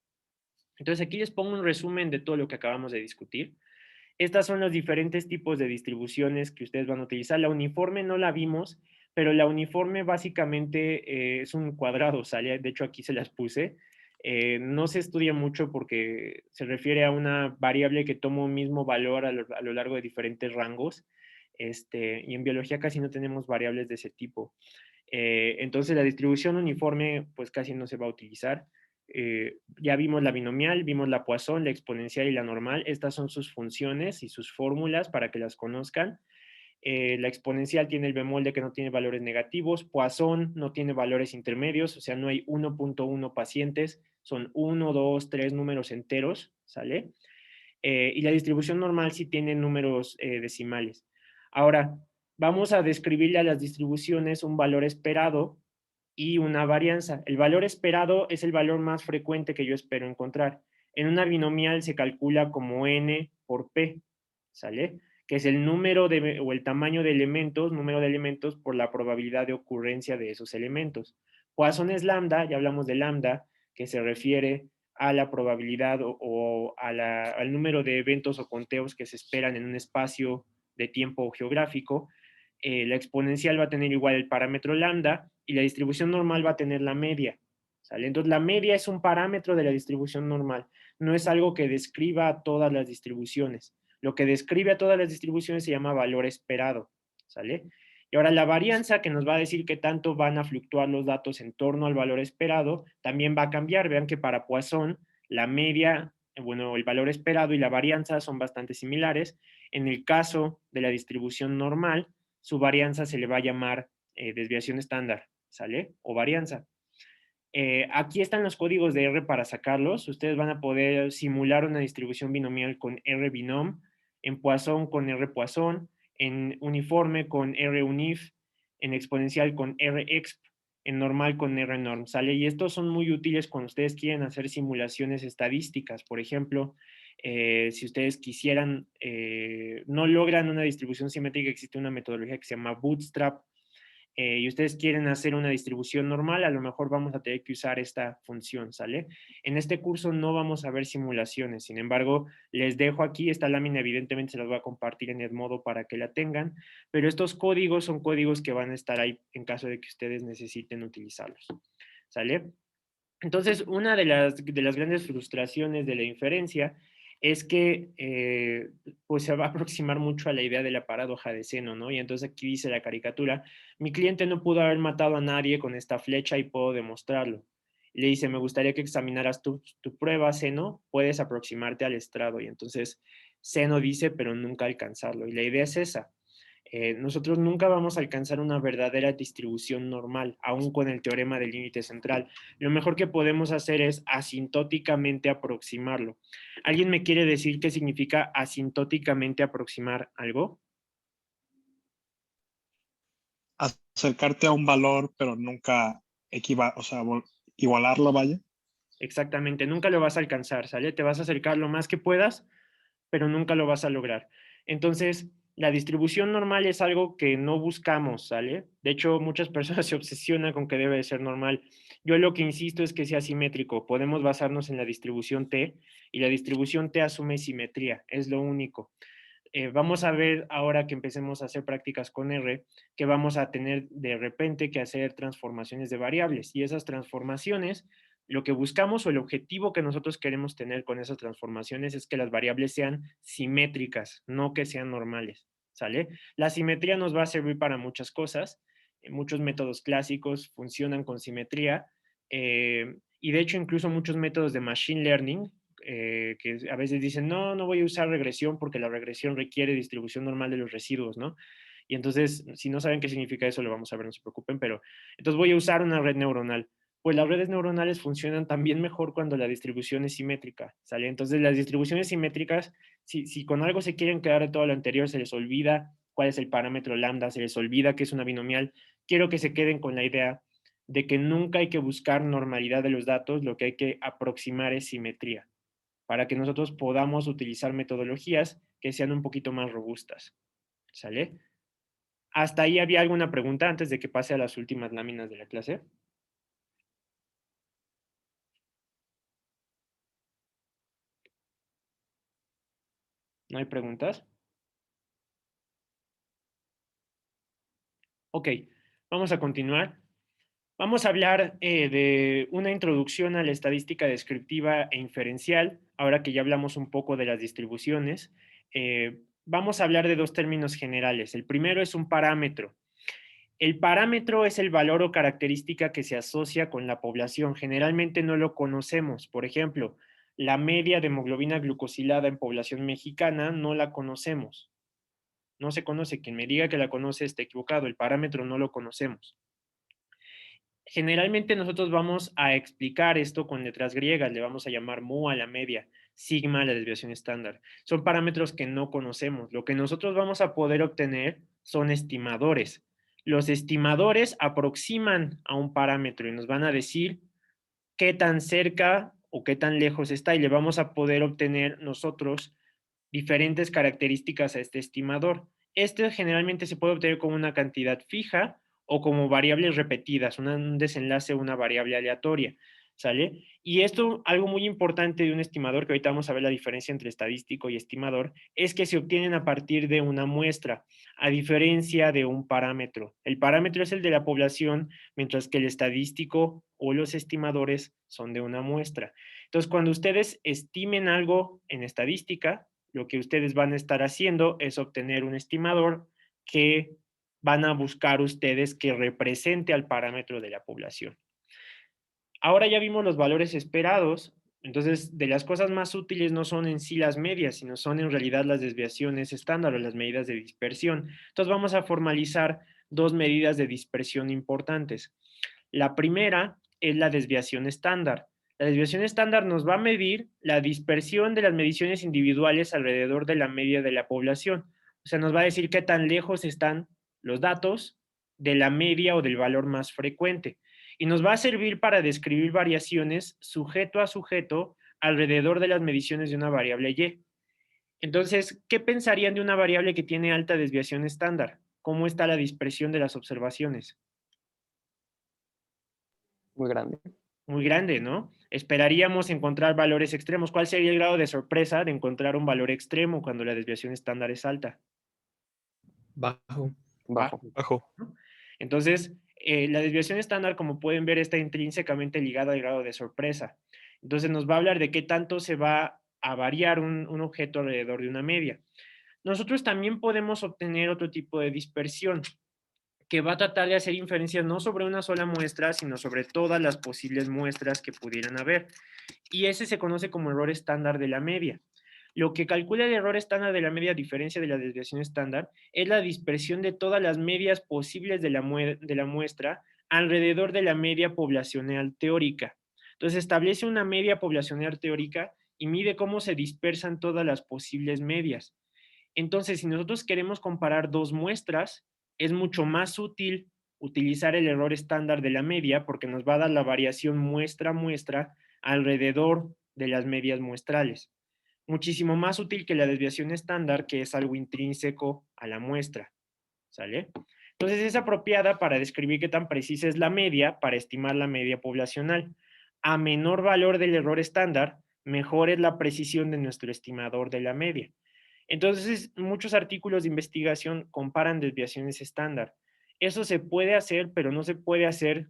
Entonces aquí les pongo un resumen de todo lo que acabamos de discutir. Estas son los diferentes tipos de distribuciones que ustedes van a utilizar. La uniforme no la vimos, pero la uniforme básicamente es un cuadrado, ¿sale? De hecho aquí se las puse. No se estudia mucho porque se refiere a una variable que toma un mismo valor a lo largo de diferentes rangos. Y en biología casi no tenemos variables de ese tipo. Entonces la distribución uniforme pues casi no se va a utilizar. Ya vimos la binomial, vimos la Poisson, la exponencial y la normal. Estas son sus funciones y sus fórmulas para que las conozcan. La exponencial tiene el bemol de que no tiene valores negativos. Poisson no tiene valores intermedios, o sea, no hay 1.1 pacientes, son 1, 2, 3 números enteros, ¿sale? Y la distribución normal sí tiene números decimales. Ahora, vamos a describirle a las distribuciones un valor esperado y una varianza. El valor esperado es el valor más frecuente que yo espero encontrar. En una binomial se calcula como n por p, ¿sale? Que es el número o el tamaño de elementos, número de elementos por la probabilidad de ocurrencia de esos elementos. Poisson es lambda, ya hablamos de lambda, que se refiere a la probabilidad o al número de eventos o conteos que se esperan en un espacio de tiempo geográfico. La exponencial va a tener igual el parámetro lambda y la distribución normal va a tener la media. ¿Sale? Entonces, la media es un parámetro de la distribución normal, no es algo que describa a todas las distribuciones. Lo que describe a todas las distribuciones se llama valor esperado. ¿Sale? Y ahora la varianza, que nos va a decir qué tanto van a fluctuar los datos en torno al valor esperado, también va a cambiar. Vean que para Poisson, la media, bueno, el valor esperado y la varianza son bastante similares. En el caso de la distribución normal, su varianza se le va a llamar desviación estándar, ¿sale? O varianza. Aquí están los códigos de R para sacarlos. Ustedes van a poder simular una distribución binomial con R binom, en Poisson con R Poisson, en uniforme con R unif, en exponencial con R exp, en normal con R norm, ¿sale? Y estos son muy útiles cuando ustedes quieren hacer simulaciones estadísticas. Por ejemplo, si ustedes quisieran, no logran una distribución simétrica, existe una metodología que se llama Bootstrap, y ustedes quieren hacer una distribución normal, a lo mejor vamos a tener que usar esta función, ¿sale? En este curso no vamos a ver simulaciones, sin embargo, les dejo aquí esta lámina, evidentemente se las voy a compartir en Edmodo para que la tengan, pero estos códigos son códigos que van a estar ahí en caso de que ustedes necesiten utilizarlos, ¿sale? Entonces, una de las grandes frustraciones de la inferencia es que pues se va a aproximar mucho a la idea de la paradoja de Zeno, ¿no? Y entonces aquí dice la caricatura, mi cliente no pudo haber matado a nadie con esta flecha y puedo demostrarlo. Le dice, me gustaría que examinaras tu prueba, Zeno, puedes aproximarte al estrado. Y entonces Zeno dice, pero nunca alcanzarlo. Y la idea es esa. Nosotros nunca vamos a alcanzar una verdadera distribución normal, aún con el teorema del límite central. Lo mejor que podemos hacer es asintóticamente aproximarlo. ¿Alguien me quiere decir qué significa asintóticamente aproximar algo? Acercarte a un valor, pero nunca o sea, igualarlo, vaya. Exactamente, nunca lo vas a alcanzar, ¿sale? Te vas a acercar lo más que puedas, pero nunca lo vas a lograr. Entonces, la distribución normal es algo que no buscamos, ¿sale? De hecho, muchas personas se obsesionan con que debe de ser normal. Yo lo que insisto es que sea simétrico. Podemos basarnos en la distribución T y la distribución T asume simetría, es lo único. vamos a ver ahora que empecemos a hacer prácticas con R, que vamos a tener de repente que hacer transformaciones de variables. Y esas transformaciones, lo que buscamos o el objetivo que nosotros queremos tener con esas transformaciones es que las variables sean simétricas, no que sean normales. ¿Sale? La simetría nos va a servir para muchas cosas. Muchos métodos clásicos funcionan con simetría. Y de hecho, incluso muchos métodos de machine learning que a veces dicen, no, no voy a usar regresión porque la regresión requiere distribución normal de los residuos, ¿no? Y entonces, si no saben qué significa eso, lo vamos a ver, no se preocupen, pero entonces voy a usar una red neuronal. Pues las redes neuronales funcionan también mejor cuando la distribución es simétrica, ¿sale? Entonces, las distribuciones simétricas, si con algo se quieren quedar de todo lo anterior, se les olvida cuál es el parámetro lambda, se les olvida que es una binomial, quiero que se queden con la idea de que nunca hay que buscar normalidad de los datos, lo que hay que aproximar es simetría para que nosotros podamos utilizar metodologías que sean un poquito más robustas. ¿Sale? ¿Hasta ahí había alguna pregunta antes de que pase a las últimas láminas de la clase? ¿No hay preguntas? Ok, vamos a continuar. Vamos a hablar de una introducción a la estadística descriptiva e inferencial, ahora que ya hablamos un poco de las distribuciones. Vamos a hablar de dos términos generales. El primero es un parámetro. El parámetro es el valor o característica que se asocia con la población. Generalmente no lo conocemos. Por ejemplo, la media de hemoglobina glucosilada en población mexicana no la conocemos. No se conoce. Quien me diga que la conoce está equivocado. El parámetro no lo conocemos. Generalmente nosotros vamos a explicar esto con letras griegas. Le vamos a llamar mu a la media, sigma a la desviación estándar. Son parámetros que no conocemos. Lo que nosotros vamos a poder obtener son estimadores. Los estimadores aproximan a un parámetro y nos van a decir qué tan cerca o qué tan lejos está y le vamos a poder obtener nosotros diferentes características a este estimador. Este generalmente se puede obtener como una cantidad fija o como variables repetidas, un desenlace, una variable aleatoria, ¿sale? Y esto, algo muy importante de un estimador, que ahorita vamos a ver la diferencia entre estadístico y estimador, es que se obtienen a partir de una muestra, a diferencia de un parámetro. El parámetro es el de la población, mientras que el estadístico o los estimadores son de una muestra. Entonces, cuando ustedes estimen algo en estadística, lo que ustedes van a estar haciendo es obtener un estimador que van a buscar ustedes que represente al parámetro de la población. Ahora ya vimos los valores esperados, entonces de las cosas más útiles no son en sí las medias, sino son en realidad las desviaciones estándar o las medidas de dispersión. Entonces vamos a formalizar dos medidas de dispersión importantes. La primera es la desviación estándar. La desviación estándar nos va a medir la dispersión de las mediciones individuales alrededor de la media de la población. O sea, nos va a decir qué tan lejos están los datos de la media o del valor más frecuente. Y nos va a servir para describir variaciones sujeto a sujeto alrededor de las mediciones de una variable Y. Entonces, ¿qué pensarían de una variable que tiene alta desviación estándar? ¿Cómo está la dispersión de las observaciones? Muy grande. Muy grande, ¿no? Esperaríamos encontrar valores extremos. ¿Cuál sería el grado de sorpresa de encontrar un valor extremo cuando la desviación estándar es alta? Bajo. Bajo. Bajo. ¿No? Entonces, la desviación estándar, como pueden ver, está intrínsecamente ligada al grado de sorpresa. Entonces, nos va a hablar de qué tanto se va a variar un objeto alrededor de una media. Nosotros también podemos obtener otro tipo de dispersión, que va a tratar de hacer inferencias no sobre una sola muestra, sino sobre todas las posibles muestras que pudieran haber. Y ese se conoce como error estándar de la media. Lo que calcula el error estándar de la media, a diferencia de la desviación estándar, es la dispersión de todas las medias posibles de la muestra alrededor de la media poblacional teórica. Entonces establece una media poblacional teórica y mide cómo se dispersan todas las posibles medias. Entonces, si nosotros queremos comparar dos muestras, es mucho más útil utilizar el error estándar de la media porque nos va a dar la variación muestra a muestra alrededor de las medias muestrales. Muchísimo más útil que la desviación estándar, que es algo intrínseco a la muestra. ¿Sale? Entonces es apropiada para describir qué tan precisa es la media para estimar la media poblacional. A menor valor del error estándar, mejor es la precisión de nuestro estimador de la media. Entonces, muchos artículos de investigación comparan desviaciones estándar. Eso se puede hacer, pero no se puede hacer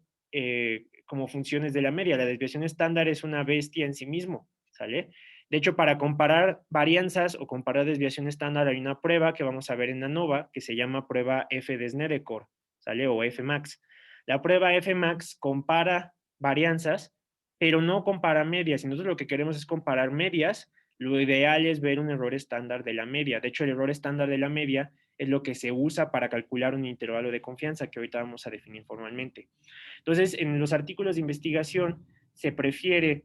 como funciones de la media. La desviación estándar es una bestia en sí mismo, ¿sale? De hecho, para comparar varianzas o comparar desviación estándar hay una prueba que vamos a ver en ANOVA que se llama prueba F de Snedeker, ¿sale? O Fmax. La prueba Fmax compara varianzas, pero no compara medias. Y nosotros lo que queremos es comparar medias. Lo ideal es ver un error estándar de la media. De hecho, el error estándar de la media es lo que se usa para calcular un intervalo de confianza que ahorita vamos a definir formalmente. Entonces, en los artículos de investigación se prefiere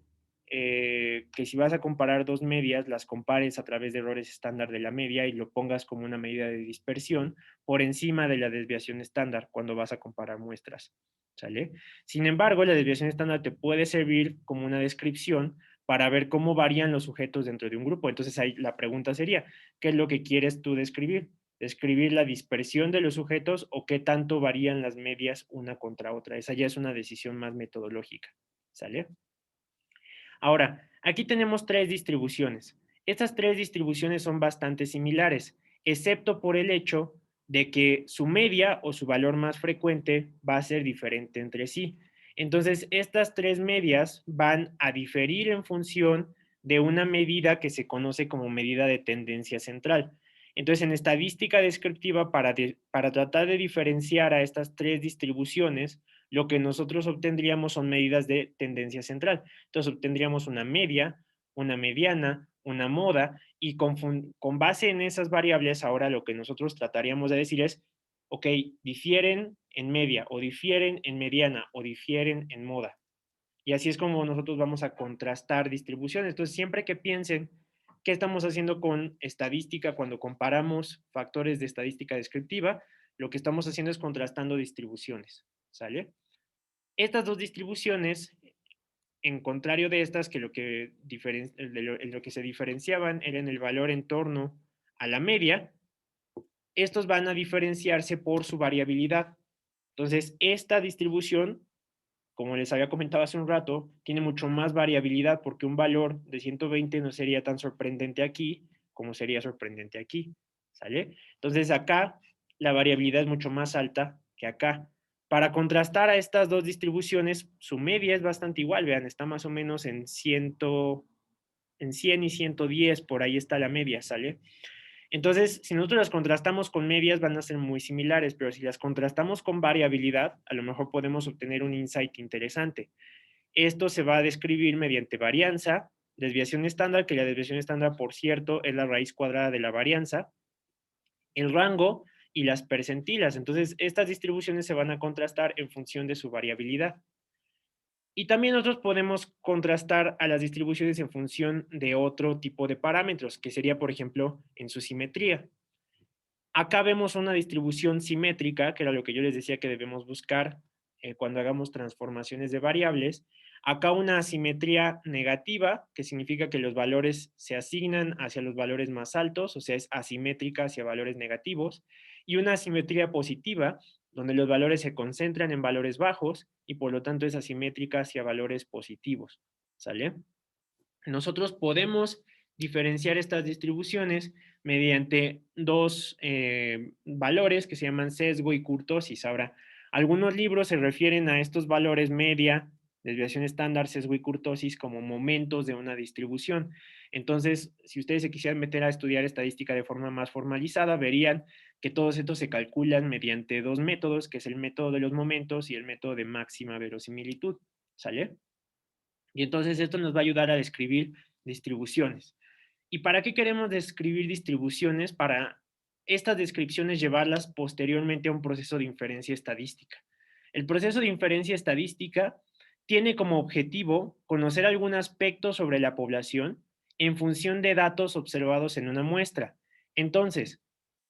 que si vas a comparar dos medias, las compares a través de errores estándar de la media y lo pongas como una medida de dispersión por encima de la desviación estándar cuando vas a comparar muestras. ¿Sale? Sin embargo, la desviación estándar te puede servir como una descripción para ver cómo varían los sujetos dentro de un grupo. Entonces, ahí la pregunta sería, ¿qué es lo que quieres tú describir? ¿Describir la dispersión de los sujetos o qué tanto varían las medias una contra otra? Esa ya es una decisión más metodológica. ¿Sale? Ahora, aquí tenemos tres distribuciones. Estas tres distribuciones son bastante similares, excepto por el hecho de que su media o su valor más frecuente va a ser diferente entre sí. Entonces, estas tres medias van a diferir en función de una medida que se conoce como medida de tendencia central. Entonces, en estadística descriptiva, para tratar de diferenciar a estas tres distribuciones, lo que nosotros obtendríamos son medidas de tendencia central. Entonces obtendríamos una media, una mediana, una moda, y con base en esas variables, ahora lo que nosotros trataríamos de decir es, ok, difieren en media, o difieren en mediana, o difieren en moda. Y así es como nosotros vamos a contrastar distribuciones. Entonces, siempre que piensen qué estamos haciendo con estadística cuando comparamos factores de estadística descriptiva, lo que estamos haciendo es contrastando distribuciones, ¿sale? Estas dos distribuciones, en contrario de estas, que en lo que se diferenciaban era en el valor en torno a la media, estos van a diferenciarse por su variabilidad. Entonces, esta distribución, como les había comentado hace un rato, tiene mucho más variabilidad porque un valor de 120 no sería tan sorprendente aquí como sería sorprendente aquí, ¿sale? Entonces, acá la variabilidad es mucho más alta que acá. Para contrastar a estas dos distribuciones, su media es bastante igual, vean, está más o menos en 100 y 110, por ahí está la media, ¿sale? Entonces, si nosotros las contrastamos con medias, van a ser muy similares, pero si las contrastamos con variabilidad, a lo mejor podemos obtener un insight interesante. Esto se va a describir mediante varianza, desviación estándar, que la desviación estándar, por cierto, es la raíz cuadrada de la varianza, el rango y las percentilas. Entonces, estas distribuciones se van a contrastar en función de su variabilidad. Y también nosotros podemos contrastar a las distribuciones en función de otro tipo de parámetros, que sería, por ejemplo, en su simetría. Acá vemos una distribución simétrica, que era lo que yo les decía que debemos buscar cuando hagamos transformaciones de variables. Acá una asimetría negativa, que significa que los valores se asignan hacia los valores más altos, o sea, es asimétrica hacia valores negativos. Y una asimetría positiva, donde los valores se concentran en valores bajos y por lo tanto es asimétrica hacia valores positivos. ¿Sale? Nosotros podemos diferenciar estas distribuciones mediante dos valores que se llaman sesgo y kurtosis. Ahora, algunos libros se refieren a estos valores media, desviación estándar, sesgo y kurtosis como momentos de una distribución. Entonces, si ustedes se quisieran meter a estudiar estadística de forma más formalizada, verían que todos estos se calculan mediante dos métodos, que es el método de los momentos y el método de máxima verosimilitud. ¿Sale? Y entonces esto nos va a ayudar a describir distribuciones. ¿Y para qué queremos describir distribuciones? Para estas descripciones llevarlas posteriormente a un proceso de inferencia estadística. El proceso de inferencia estadística tiene como objetivo conocer algún aspecto sobre la población en función de datos observados en una muestra. Entonces,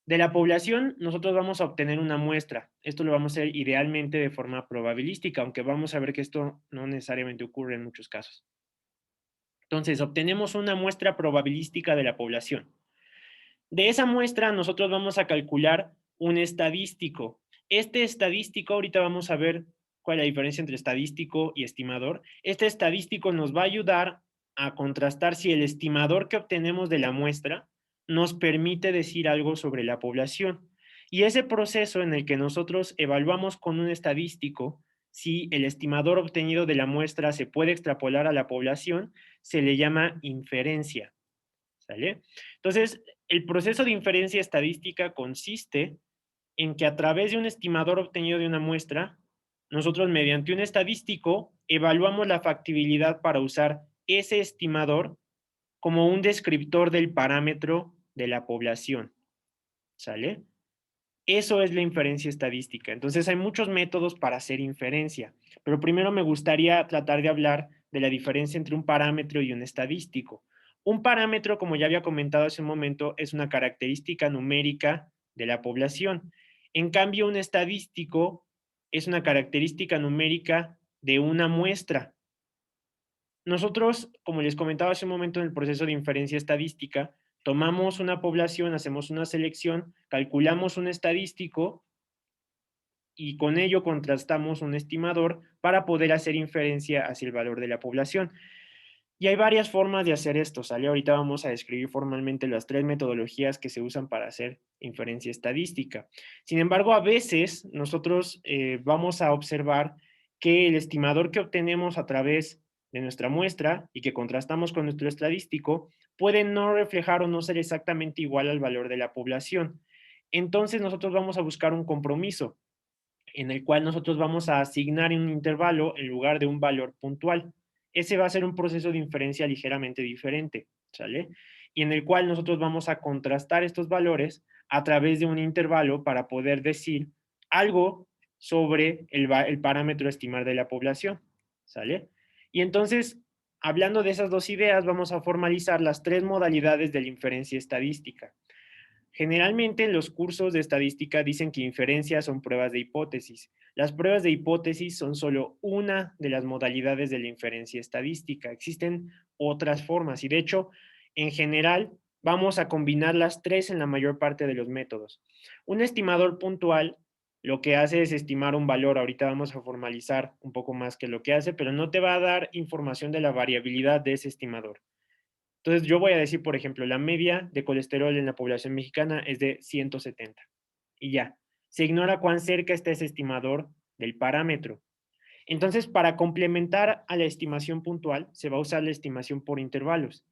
de la población, nosotros vamos a obtener una muestra. Esto lo vamos a hacer idealmente de forma probabilística, aunque vamos a ver que esto no necesariamente ocurre en muchos casos. Entonces, obtenemos una muestra probabilística de la población. De esa muestra, nosotros vamos a calcular un estadístico. Este estadístico, ahorita vamos a ver cuál es la diferencia entre estadístico y estimador. Este estadístico nos va a ayudar a contrastar si el estimador que obtenemos de la muestra nos permite decir algo sobre la población. Y ese proceso en el que nosotros evaluamos con un estadístico si el estimador obtenido de la muestra se puede extrapolar a la población, se le llama inferencia. ¿Sale? Entonces, el proceso de inferencia estadística consiste en que a través de un estimador obtenido de una muestra, nosotros mediante un estadístico evaluamos la factibilidad para usar ese estimador como un descriptor del parámetro de la población. ¿Sale? Eso es la inferencia estadística. Entonces hay muchos métodos para hacer inferencia, pero primero me gustaría tratar de hablar de la diferencia entre un parámetro y un estadístico. Un parámetro, como ya había comentado hace un momento, es una característica numérica de la población. En cambio, un estadístico es una característica numérica de una muestra. Nosotros, como les comentaba hace un momento en el proceso de inferencia estadística, tomamos una población, hacemos una selección, calculamos un estadístico y con ello contrastamos un estimador para poder hacer inferencia hacia el valor de la población. Y hay varias formas de hacer esto, ¿sale? Ahorita vamos a describir formalmente las 3 metodologías que se usan para hacer inferencia estadística. Sin embargo, a veces nosotros vamos a observar que el estimador que obtenemos a través de nuestra muestra y que contrastamos con nuestro estadístico puede no reflejar o no ser exactamente igual al valor de la población. Entonces nosotros vamos a buscar un compromiso en el cual nosotros vamos a asignar un intervalo en lugar de un valor puntual. Ese va a ser un proceso de inferencia ligeramente diferente, ¿sale? Y en el cual nosotros vamos a contrastar estos valores a través de un intervalo para poder decir algo sobre el parámetro estimar de la población, ¿sale? Y entonces, hablando de esas dos ideas, vamos a formalizar las 3 modalidades de la inferencia estadística. Generalmente en los cursos de estadística dicen que inferencias son pruebas de hipótesis. Las pruebas de hipótesis son solo una de las modalidades de la inferencia estadística. Existen otras formas y de hecho, en general, vamos a combinar las 3 en la mayor parte de los métodos. Un estimador puntual lo que hace es estimar un valor. Ahorita vamos a formalizar un poco más que lo que hace, pero no te va a dar información de la variabilidad de ese estimador. Entonces, yo voy a decir, por ejemplo, la media de colesterol en la población mexicana es de 170. Y ya, se ignora cuán cerca está ese estimador del parámetro. Entonces, para complementar a la estimación puntual, se va a usar la estimación por intervalos.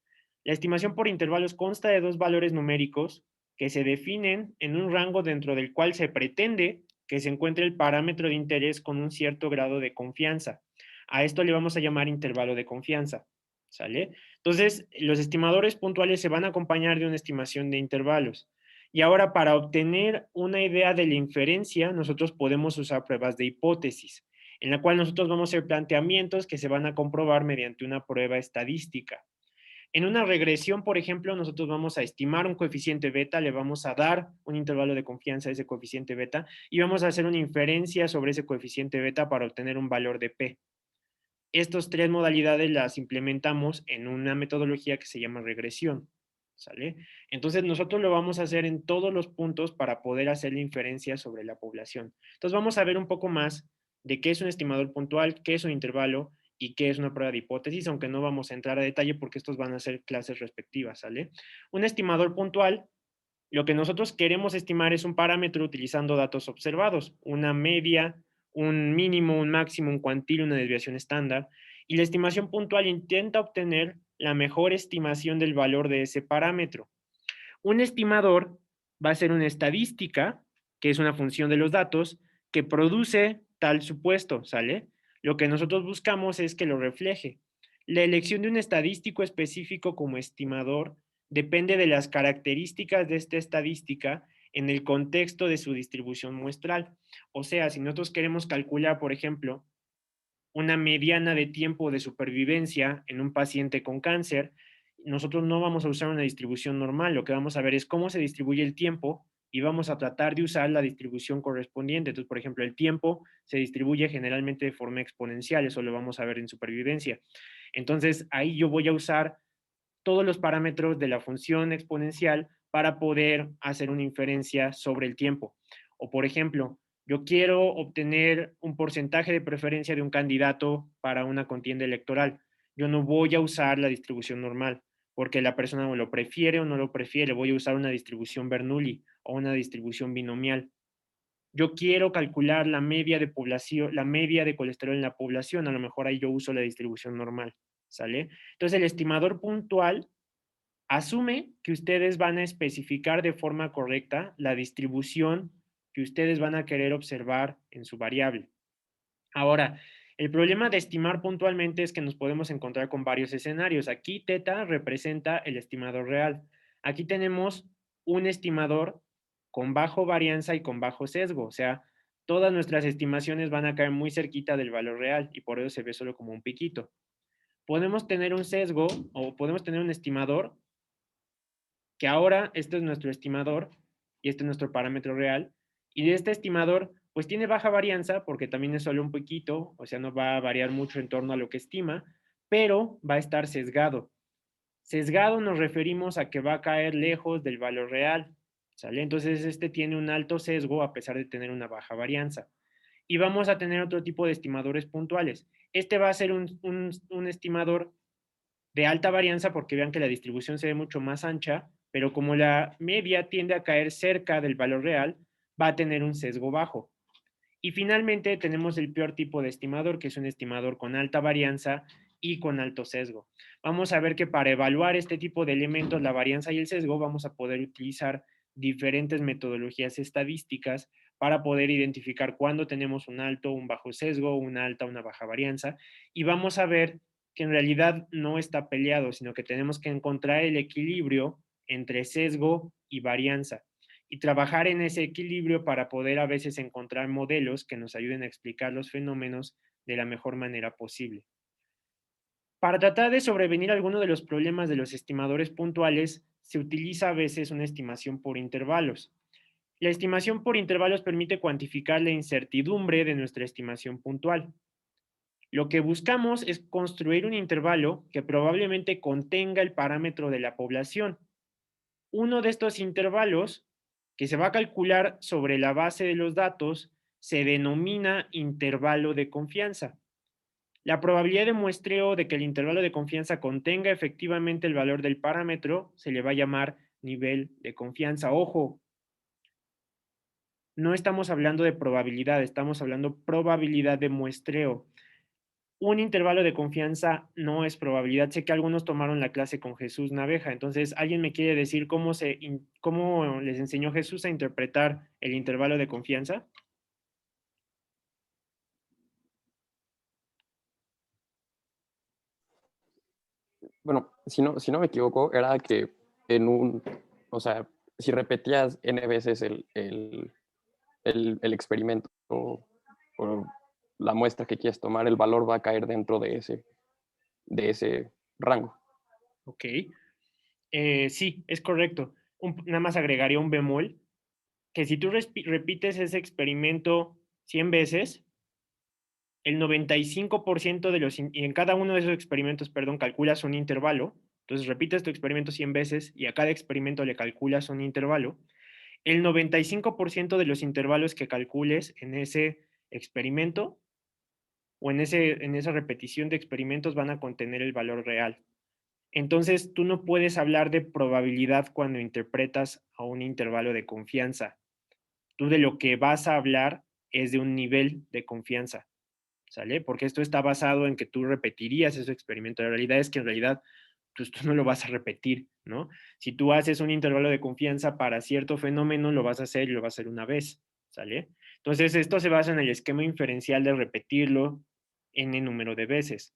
La estimación por intervalos consta de 2 valores numéricos que se definen en un rango dentro del cual se pretende que se encuentre el parámetro de interés con un cierto grado de confianza. A esto le vamos a llamar intervalo de confianza. ¿Sale? Entonces, los estimadores puntuales se van a acompañar de una estimación de intervalos. Y ahora, para obtener una idea de la inferencia, nosotros podemos usar pruebas de hipótesis, en la cual nosotros vamos a hacer planteamientos que se van a comprobar mediante una prueba estadística. En una regresión, por ejemplo, nosotros vamos a estimar un coeficiente beta, le vamos a dar un intervalo de confianza a ese coeficiente beta y vamos a hacer una inferencia sobre ese coeficiente beta para obtener un valor de P. Estas 3 modalidades las implementamos en una metodología que se llama regresión, ¿sale? Entonces nosotros lo vamos a hacer en todos los puntos para poder hacer la inferencia sobre la población. Entonces vamos a ver un poco más de qué es un estimador puntual, qué es un intervalo y qué es una prueba de hipótesis, aunque no vamos a entrar a detalle porque estos van a ser clases respectivas, ¿sale? Un estimador puntual, lo que nosotros queremos estimar es un parámetro utilizando datos observados, una media, un mínimo, un máximo, un cuantil, una desviación estándar, y la estimación puntual intenta obtener la mejor estimación del valor de ese parámetro. Un estimador va a ser una estadística, que es una función de los datos, que produce tal supuesto, ¿sale? Lo que nosotros buscamos es que lo refleje. La elección de un estadístico específico como estimador depende de las características de esta estadística en el contexto de su distribución muestral. O sea, si nosotros queremos calcular, por ejemplo, una mediana de tiempo de supervivencia en un paciente con cáncer, nosotros no vamos a usar una distribución normal, lo que vamos a ver es cómo se distribuye el tiempo y vamos a tratar de usar la distribución correspondiente. Entonces, por ejemplo, el tiempo se distribuye generalmente de forma exponencial, eso lo vamos a ver en supervivencia. Entonces, ahí yo voy a usar todos los parámetros de la función exponencial para poder hacer una inferencia sobre el tiempo. O, por ejemplo, yo quiero obtener un porcentaje de preferencia de un candidato para una contienda electoral. Yo no voy a usar la distribución normal. porque la persona lo prefiere o no lo prefiere. Voy a usar una distribución Bernoulli o una distribución binomial. Yo quiero calcular la media de población, la media de colesterol en la población, a lo mejor ahí yo uso la distribución normal, ¿sale? Entonces el estimador puntual asume que ustedes van a especificar de forma correcta la distribución que ustedes van a querer observar en su variable. Ahora, el problema de estimar puntualmente es que nos podemos encontrar con varios escenarios. Aquí teta representa el estimador real. Aquí tenemos un estimador con bajo varianza y con bajo sesgo. O sea, todas nuestras estimaciones van a caer muy cerquita del valor real y por eso se ve solo como un piquito. Podemos tener un sesgo o podemos tener un estimador que ahora este es nuestro estimador y este es nuestro parámetro real. Y de este estimador, pues tiene baja varianza porque también es solo un poquito, o sea, no va a variar mucho en torno a lo que estima, pero va a estar sesgado. Sesgado nos referimos a que va a caer lejos del valor real, ¿sale? Entonces este tiene un alto sesgo a pesar de tener una baja varianza. Y vamos a tener otro tipo de estimadores puntuales. Este va a ser un estimador de alta varianza porque vean que la distribución se ve mucho más ancha, pero como la media tiende a caer cerca del valor real, va a tener un sesgo bajo. Y finalmente tenemos el peor tipo de estimador, que es un estimador con alta varianza y con alto sesgo. Vamos a ver que para evaluar este tipo de elementos, la varianza y el sesgo, vamos a poder utilizar diferentes metodologías estadísticas para poder identificar cuándo tenemos un alto, un bajo sesgo, una alta, una baja varianza. Y vamos a ver que en realidad no está peleado, sino que tenemos que encontrar el equilibrio entre sesgo y varianza y trabajar en ese equilibrio para poder a veces encontrar modelos que nos ayuden a explicar los fenómenos de la mejor manera posible. Para tratar de sobrevenir alguno de los problemas de los estimadores puntuales, se utiliza a veces una estimación por intervalos. La estimación por intervalos permite cuantificar la incertidumbre de nuestra estimación puntual. Lo que buscamos es construir un intervalo que probablemente contenga el parámetro de la población. Uno de estos intervalos, que se va a calcular sobre la base de los datos, se denomina intervalo de confianza. La probabilidad de muestreo de que el intervalo de confianza contenga efectivamente el valor del parámetro se le va a llamar nivel de confianza. Ojo, no estamos hablando de probabilidad, estamos hablando probabilidad de muestreo. Un intervalo de confianza no es probabilidad. Sé que algunos tomaron la clase con Jesús Naveja, entonces, ¿alguien me quiere decir cómo les enseñó Jesús a interpretar el intervalo de confianza? Bueno, si no me equivoco, era que o sea, si repetías n veces el experimento o la muestra que quieres tomar, el valor va a caer dentro de ese rango. Ok. Sí, es correcto. Nada más agregaría un bemol, que si tú repites ese experimento 100 veces, el 95% y en cada uno de esos experimentos, perdón, calculas un intervalo. Entonces repites tu experimento 100 veces y a cada experimento le calculas un intervalo. El 95% de los intervalos que calcules en ese experimento o en esa repetición de experimentos van a contener el valor real. Entonces, tú no puedes hablar de probabilidad cuando interpretas a un intervalo de confianza. Tú de lo que vas a hablar es de un nivel de confianza, ¿sale? Porque esto está basado en que tú repetirías ese experimento. La realidad es que en realidad pues, tú no lo vas a repetir, ¿no? Si tú haces un intervalo de confianza para cierto fenómeno, lo vas a hacer y lo vas a hacer una vez, ¿sale? Entonces, esto se basa en el esquema inferencial de repetirlo n número de veces.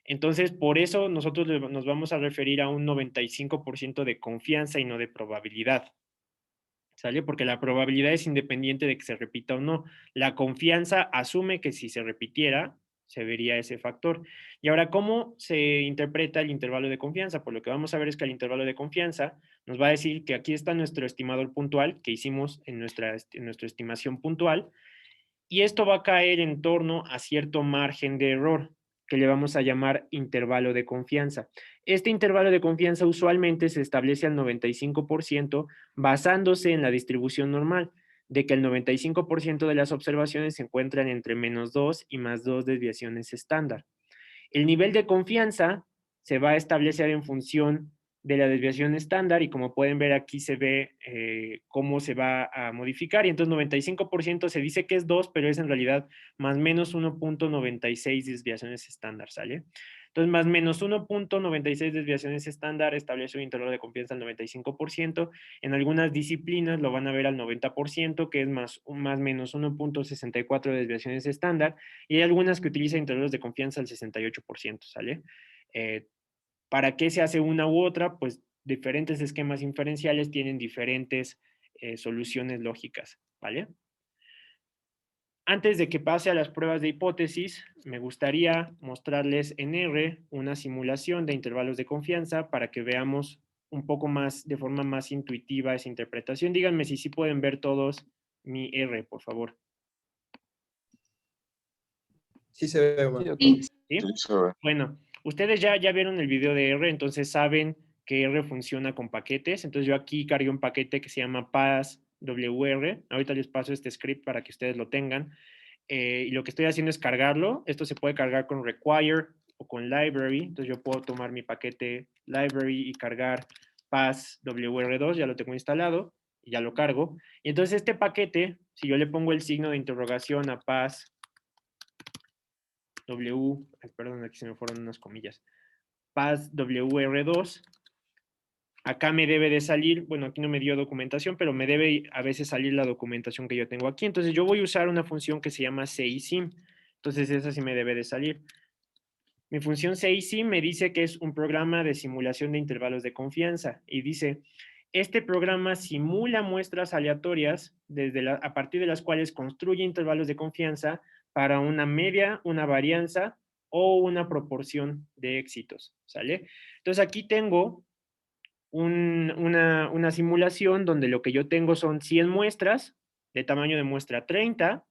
Entonces, por eso nosotros nos vamos a referir a un 95% de confianza y no de probabilidad. ¿Sale? Porque la probabilidad es independiente de que se repita o no. La confianza asume que si se repitiera, se vería ese factor. Y ahora, ¿cómo se interpreta el intervalo de confianza? Pues lo que vamos a ver es que el intervalo de confianza nos va a decir que aquí está nuestro estimador puntual que hicimos en nuestra estimación puntual, y esto va a caer en torno a cierto margen de error que le vamos a llamar intervalo de confianza. Este intervalo de confianza usualmente se establece al 95% basándose en la distribución normal, de que el 95% de las observaciones se encuentran entre -2 y +2 desviaciones estándar. El nivel de confianza se va a establecer en función de la desviación estándar y como pueden ver aquí se ve cómo se va a modificar y entonces 95% se dice que es 2, pero es en realidad más menos 1.96 desviaciones estándar, ¿sale? Entonces más menos 1.96 desviaciones estándar establece un intervalo de confianza al 95%, en algunas disciplinas lo van a ver al 90%, que es más menos 1.64 desviaciones estándar, y hay algunas que utilizan intervalos de confianza al 68%, ¿sale? ¿Para qué se hace una u otra? Pues diferentes esquemas inferenciales tienen diferentes soluciones lógicas, ¿vale? Antes de que pase a las pruebas de hipótesis, me gustaría mostrarles en R una simulación de intervalos de confianza para que veamos un poco más, de forma más intuitiva esa interpretación. Díganme si sí pueden ver todos mi R, por favor. Sí se ve, Omar. Sí, doctor. ¿Sí? Sí, se ve. Bueno, ustedes ya vieron el video de R, entonces saben que R funciona con paquetes. Entonces yo aquí cargué un paquete que se llama PassWR. Ahorita les paso este script para que ustedes lo tengan. Y lo que estoy haciendo es cargarlo. Esto se puede cargar con require o con library. Entonces yo puedo tomar mi paquete library y cargar PassWR2, ya lo tengo instalado y ya lo cargo. Y entonces este paquete, si yo le pongo el signo de interrogación a Pass perdón, aquí se me fueron unas comillas, PassWR2, acá me debe de salir, bueno, aquí no me dio documentación, pero me debe a veces salir la documentación que yo tengo aquí. Entonces yo voy a usar una función que se llama CISIM. Entonces esa sí me debe de salir. Mi función CISIM me dice que es un programa de simulación de intervalos de confianza y dice, este programa simula muestras aleatorias a partir de las cuales construye intervalos de confianza para una media, una varianza o una proporción de éxitos, ¿sale? Entonces aquí tengo una simulación donde lo que yo tengo son 100 muestras de tamaño de muestra 30.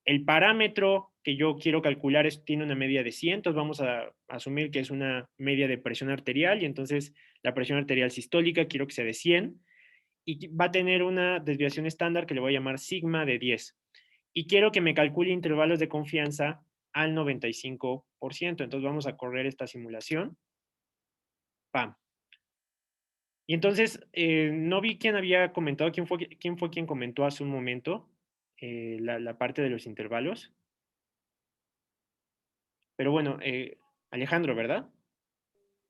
El parámetro que yo quiero calcular tiene una media de 100, entonces vamos a asumir que es una media de presión arterial y entonces la presión arterial sistólica quiero que sea de 100 y va a tener una desviación estándar que le voy a llamar sigma de 10. Y quiero que me calcule intervalos de confianza al 95%. Entonces vamos a correr esta simulación. ¡Pam! Y entonces, no vi quién había comentado, quién fue quien comentó hace un momento la parte de los intervalos. Pero bueno, Alejandro, ¿verdad?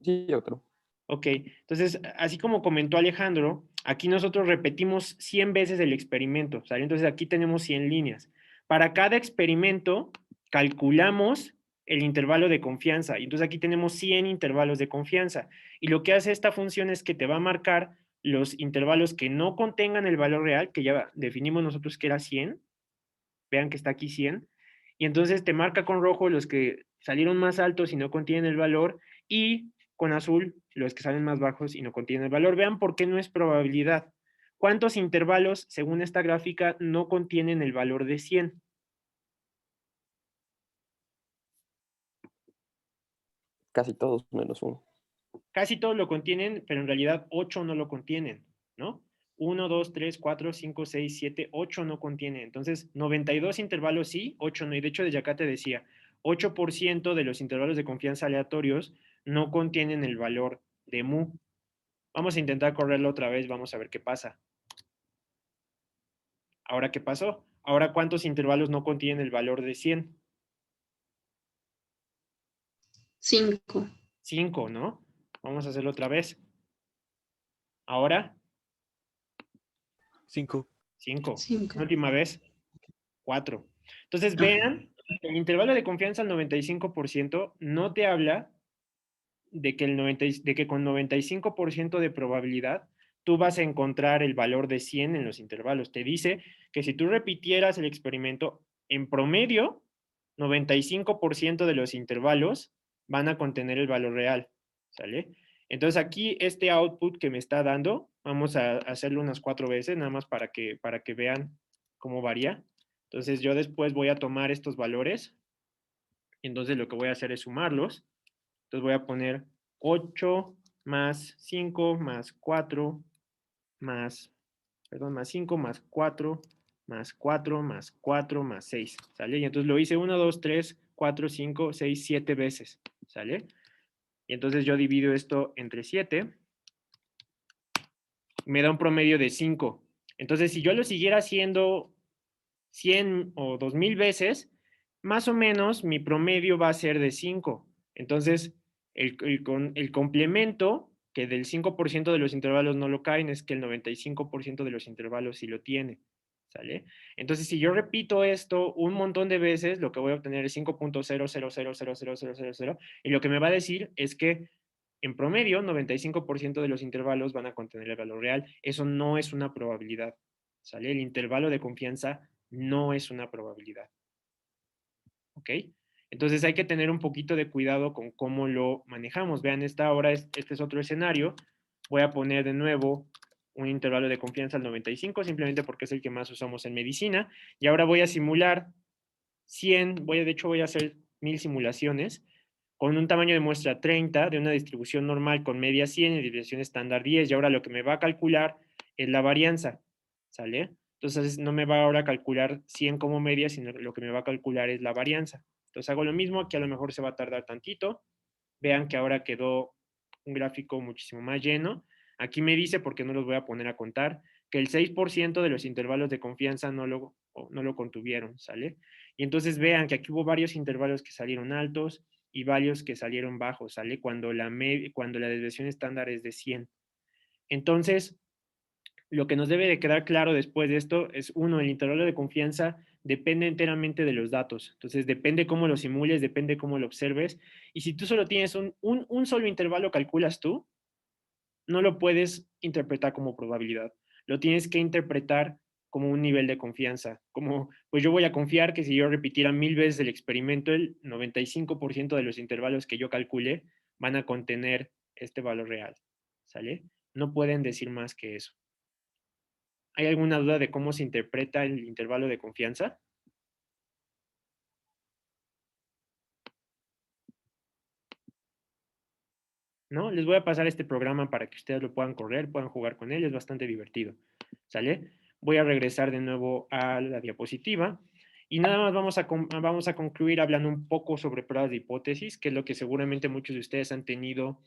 Sí, doctor. Ok, entonces, así como comentó Alejandro, aquí nosotros repetimos 100 veces el experimento, ¿sale? Entonces aquí tenemos 100 líneas. Para cada experimento, calculamos el intervalo de confianza. Y entonces aquí tenemos 100 intervalos de confianza. Y lo que hace esta función es que te va a marcar los intervalos que no contengan el valor real, que ya definimos nosotros que era 100. Vean que está aquí 100. Y entonces te marca con rojo los que salieron más altos y no contienen el valor, y con azul los que salen más bajos y no contienen el valor. Vean por qué no es probabilidad. ¿Cuántos intervalos, según esta gráfica, no contienen el valor de 100? Casi todos menos uno. Casi todos lo contienen, pero en realidad 8 no lo contienen, ¿no? 1, 2, 3, 4, 5, 6, 7, 8 no contienen. Entonces, 92 intervalos sí, 8 no. Y de hecho, desde acá te decía, 8% de los intervalos de confianza aleatorios no contienen el valor de mu. Vamos a intentar correrlo otra vez, vamos a ver qué pasa. ¿Ahora qué pasó? Ahora, ¿cuántos intervalos no contienen el valor de 100? 5. 5, ¿no? Vamos a hacerlo otra vez. Ahora, 5. 5. 5. Última vez, 4. Entonces, vean, el intervalo de confianza al 95% no te habla de que con 95% de probabilidad tú vas a encontrar el valor de 100 en los intervalos. Te dice que si tú repitieras el experimento, en promedio, 95% de los intervalos van a contener el valor real, ¿sale? Entonces aquí este output que me está dando, vamos a hacerlo unas 4 veces, nada más para que vean cómo varía. Entonces yo después voy a tomar estos valores, y entonces lo que voy a hacer es sumarlos. Entonces voy a poner 8 más 5 más 4 más 5 más 4 más 4 más 4 más 6, ¿sale? Y entonces lo hice 1, 2, 3, 4, 5, 6, 7 veces, ¿sale? Y entonces yo divido esto entre 7 me da un promedio de 5. Entonces, si yo lo siguiera haciendo 100 o 2000 veces, más o menos mi promedio va a ser de 5. Entonces, el complemento, que del 5% de los intervalos no lo caen, es que el 95% de los intervalos sí lo tiene. ¿Sale? Entonces, si yo repito esto un montón de veces, lo que voy a obtener es 5.000000000, y lo que me va a decir es que en promedio, 95% de los intervalos van a contener el valor real. Eso no es una probabilidad. ¿Sale? El intervalo de confianza no es una probabilidad. ¿Ok? Entonces hay que tener un poquito de cuidado con cómo lo manejamos. Vean, este es otro escenario. Voy a poner de nuevo un intervalo de confianza al 95, simplemente porque es el que más usamos en medicina. Y ahora voy a simular 100, de hecho voy a hacer 1000 simulaciones con un tamaño de muestra 30 de una distribución normal con media 100 y distribución estándar 10. Y ahora lo que me va a calcular es la varianza. ¿Sale? Entonces no me va ahora a calcular 100 como media, sino lo que me va a calcular es la varianza. Entonces hago lo mismo, aquí a lo mejor se va a tardar tantito. Vean que ahora quedó un gráfico muchísimo más lleno. Aquí me dice, porque no los voy a poner a contar, que el 6% de los intervalos de confianza no lo contuvieron, ¿sale? Y entonces vean que aquí hubo varios intervalos que salieron altos y varios que salieron bajos, ¿sale? Cuando la desviación estándar es de 100. Entonces, lo que nos debe de quedar claro después de esto es, uno, el intervalo de confianza depende enteramente de los datos. Entonces, depende cómo lo simules, depende cómo lo observes. Y si tú solo tienes un solo intervalo, calculas tú, no lo puedes interpretar como probabilidad. Lo tienes que interpretar como un nivel de confianza. Como, pues yo voy a confiar que si yo repitiera 1000 veces el experimento, el 95% de los intervalos que yo calcule van a contener este valor real. ¿Sale? No pueden decir más que eso. ¿Hay alguna duda de cómo se interpreta el intervalo de confianza? ¿No? Les voy a pasar este programa para que ustedes lo puedan correr, puedan jugar con él, es bastante divertido. ¿Sale? Voy a regresar de nuevo a la diapositiva y nada más vamos a concluir hablando un poco sobre pruebas de hipótesis, que es lo que seguramente muchos de ustedes han tenido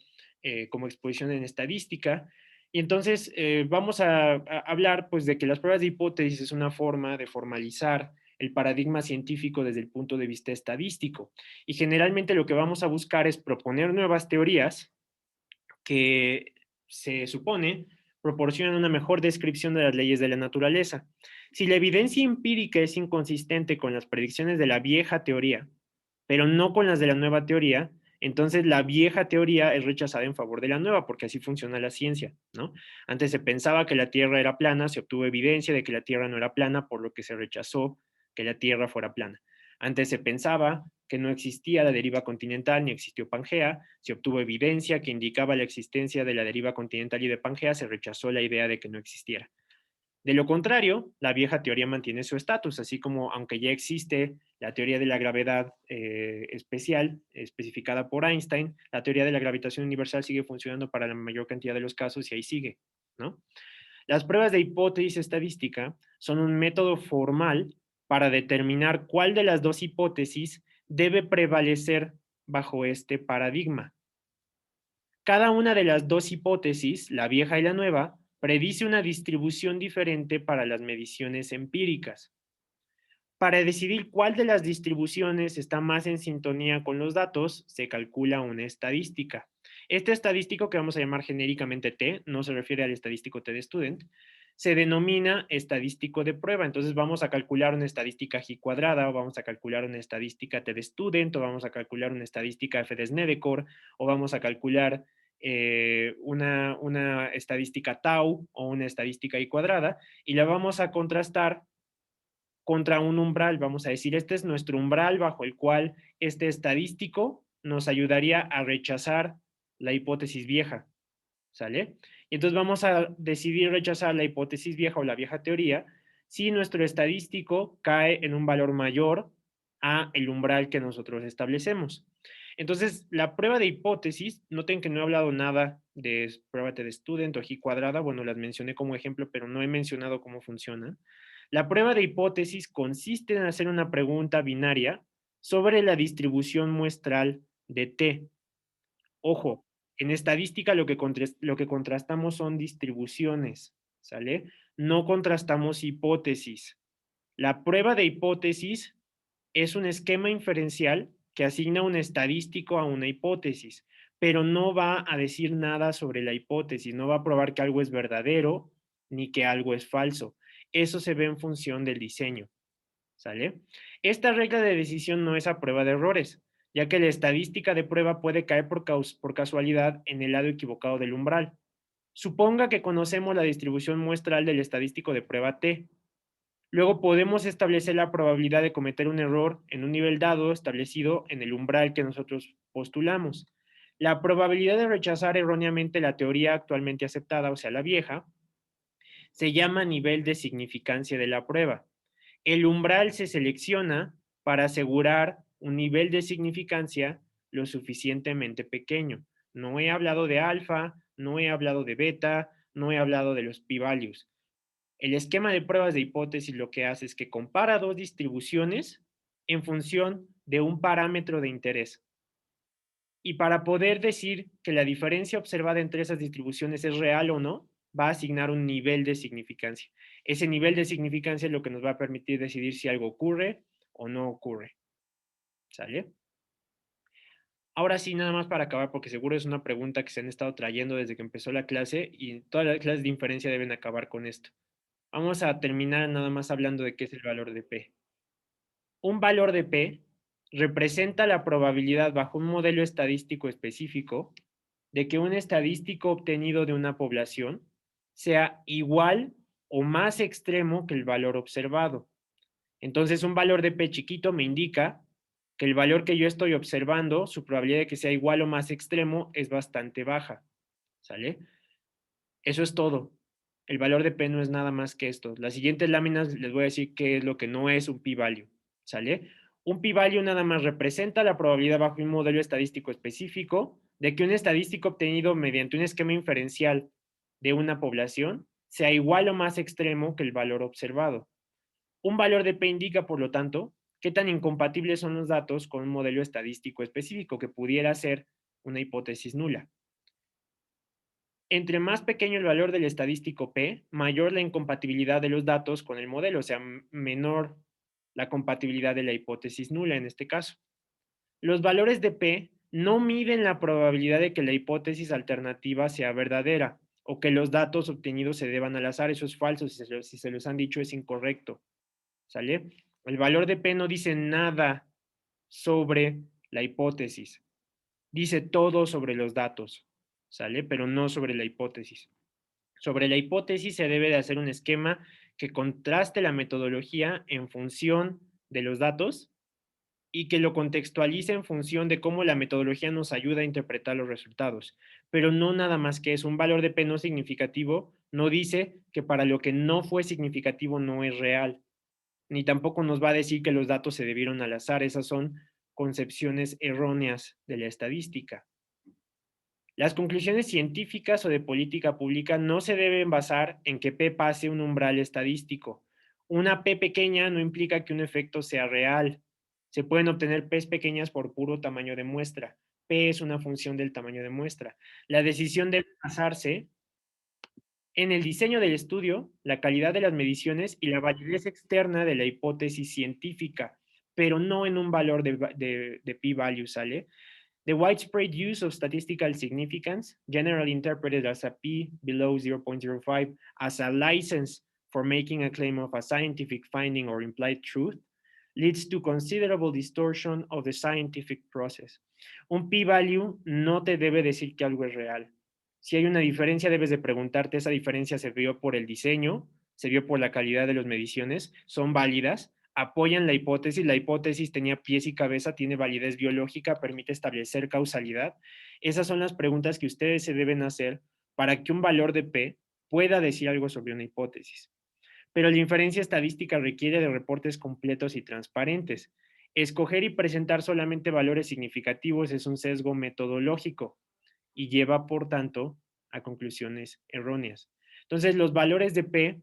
como exposición en estadística. Y entonces vamos a hablar pues de que las pruebas de hipótesis es una forma de formalizar el paradigma científico desde el punto de vista estadístico. Y generalmente lo que vamos a buscar es proponer nuevas teorías que se supone proporcionan una mejor descripción de las leyes de la naturaleza. Si la evidencia empírica es inconsistente con las predicciones de la vieja teoría, pero no con las de la nueva teoría, entonces la vieja teoría es rechazada en favor de la nueva, porque así funciona la ciencia, ¿no? Antes se pensaba que la Tierra era plana, se obtuvo evidencia de que la Tierra no era plana, por lo que se rechazó que la Tierra fuera plana. Antes se pensaba que no existía la deriva continental ni existió Pangea, se obtuvo evidencia que indicaba la existencia de la deriva continental y de Pangea, se rechazó la idea de que no existiera. De lo contrario, la vieja teoría mantiene su estatus, así como aunque ya existe la teoría de la gravedad especial, especificada por Einstein, la teoría de la gravitación universal sigue funcionando para la mayor cantidad de los casos y ahí sigue, ¿no? Las pruebas de hipótesis estadística son un método formal para determinar cuál de las dos hipótesis debe prevalecer bajo este paradigma. Cada una de las dos hipótesis, la vieja y la nueva, predice una distribución diferente para las mediciones empíricas. Para decidir cuál de las distribuciones está más en sintonía con los datos, se calcula una estadística. Este estadístico, que vamos a llamar genéricamente T, no se refiere al estadístico T de student, se denomina estadístico de prueba. Entonces vamos a calcular una estadística G cuadrada, o vamos a calcular una estadística T de student, o vamos a calcular una estadística F de Snedeker, o vamos a calcular una estadística tau o una estadística I cuadrada, y la vamos a contrastar contra un umbral. Vamos a decir, este es nuestro umbral bajo el cual este estadístico nos ayudaría a rechazar la hipótesis vieja. ¿Sale? Y entonces vamos a decidir rechazar la hipótesis vieja o la vieja teoría si nuestro estadístico cae en un valor mayor a el umbral que nosotros establecemos. Entonces, la prueba de hipótesis, noten que no he hablado nada de prueba de student o G cuadrada, bueno, las mencioné como ejemplo, pero no he mencionado cómo funciona. La prueba de hipótesis consiste en hacer una pregunta binaria sobre la distribución muestral de T. Ojo, En estadística lo que contrastamos son distribuciones, ¿sale? No contrastamos hipótesis. La prueba de hipótesis es un esquema inferencial que asigna un estadístico a una hipótesis, pero no va a decir nada sobre la hipótesis, no va a probar que algo es verdadero ni que algo es falso. Eso se ve en función del diseño, ¿sale? Esta regla de decisión no es a prueba de errores, ya que la estadística de prueba puede caer por casualidad en el lado equivocado del umbral. Suponga que conocemos la distribución muestral del estadístico de prueba T. Luego podemos establecer la probabilidad de cometer un error en un nivel dado establecido en el umbral que nosotros postulamos. La probabilidad de rechazar erróneamente la teoría actualmente aceptada, o sea, la vieja, se llama nivel de significancia de la prueba. El umbral se selecciona para asegurar un nivel de significancia lo suficientemente pequeño. No he hablado de alfa, no he hablado de beta, no he hablado de los p-values. El esquema de pruebas de hipótesis lo que hace es que compara dos distribuciones en función de un parámetro de interés. Y para poder decir que la diferencia observada entre esas distribuciones es real o no, va a asignar un nivel de significancia. Ese nivel de significancia es lo que nos va a permitir decidir si algo ocurre o no ocurre. ¿Sale? Ahora sí, nada más para acabar, porque seguro es una pregunta que se han estado trayendo desde que empezó la clase y todas las clases de inferencia deben acabar con esto. Vamos a terminar nada más hablando de qué es el valor de P. Un valor de P representa la probabilidad bajo un modelo estadístico específico de que un estadístico obtenido de una población sea igual o más extremo que el valor observado. Entonces, un valor de P chiquito me indica que el valor que yo estoy observando, su probabilidad de que sea igual o más extremo es bastante baja. ¿Sale? Eso es todo. El valor de P no es nada más que esto. Las siguientes láminas les voy a decir qué es lo que no es un p-value. ¿Sale? Un p-value nada más representa la probabilidad bajo un modelo estadístico específico de que un estadístico obtenido mediante un esquema inferencial de una población sea igual o más extremo que el valor observado. Un valor de P indica, por lo tanto, qué tan incompatibles son los datos con un modelo estadístico específico que pudiera ser una hipótesis nula. Entre más pequeño el valor del estadístico P, mayor la incompatibilidad de los datos con el modelo, o sea, menor la compatibilidad de la hipótesis nula en este caso. Los valores de P no miden la probabilidad de que la hipótesis alternativa sea verdadera o que los datos obtenidos se deban al azar. Eso es falso, si se los han dicho es incorrecto. ¿Sale? El valor de P no dice nada sobre la hipótesis. Dice todo sobre los datos. ¿Sale? Pero no sobre la hipótesis. Sobre la hipótesis se debe de hacer un esquema que contraste la metodología en función de los datos y que lo contextualice en función de cómo la metodología nos ayuda a interpretar los resultados. Pero no nada más que es un valor de P no significativo, no dice que para lo que no fue significativo no es real, ni tampoco nos va a decir que los datos se debieron al azar. Esas son concepciones erróneas de la estadística. Las conclusiones científicas o de política pública no se deben basar en que P pase un umbral estadístico. Una P pequeña no implica que un efecto sea real. Se pueden obtener P's pequeñas por puro tamaño de muestra. P es una función del tamaño de muestra. La decisión debe basarse en el diseño del estudio, la calidad de las mediciones y la validez externa de la hipótesis científica, pero no en un valor de p-value, ¿sale? The widespread use of statistical significance, generally interpreted as a p below 0.05, as a license for making a claim of a scientific finding or implied truth, leads to considerable distortion of the scientific process. Un p-value no te debe decir que algo es real. Si hay una diferencia, debes de preguntarte, ¿esa diferencia se vio por el diseño? ¿Se vio por la calidad de las mediciones? ¿Son válidas? ¿Apoyan la hipótesis tenía pies y cabeza, tiene validez biológica, permite establecer causalidad? Esas son las preguntas que ustedes se deben hacer para que un valor de P pueda decir algo sobre una hipótesis. Pero la inferencia estadística requiere de reportes completos y transparentes. Escoger y presentar solamente valores significativos es un sesgo metodológico y lleva, por tanto, a conclusiones erróneas. Entonces, los valores de P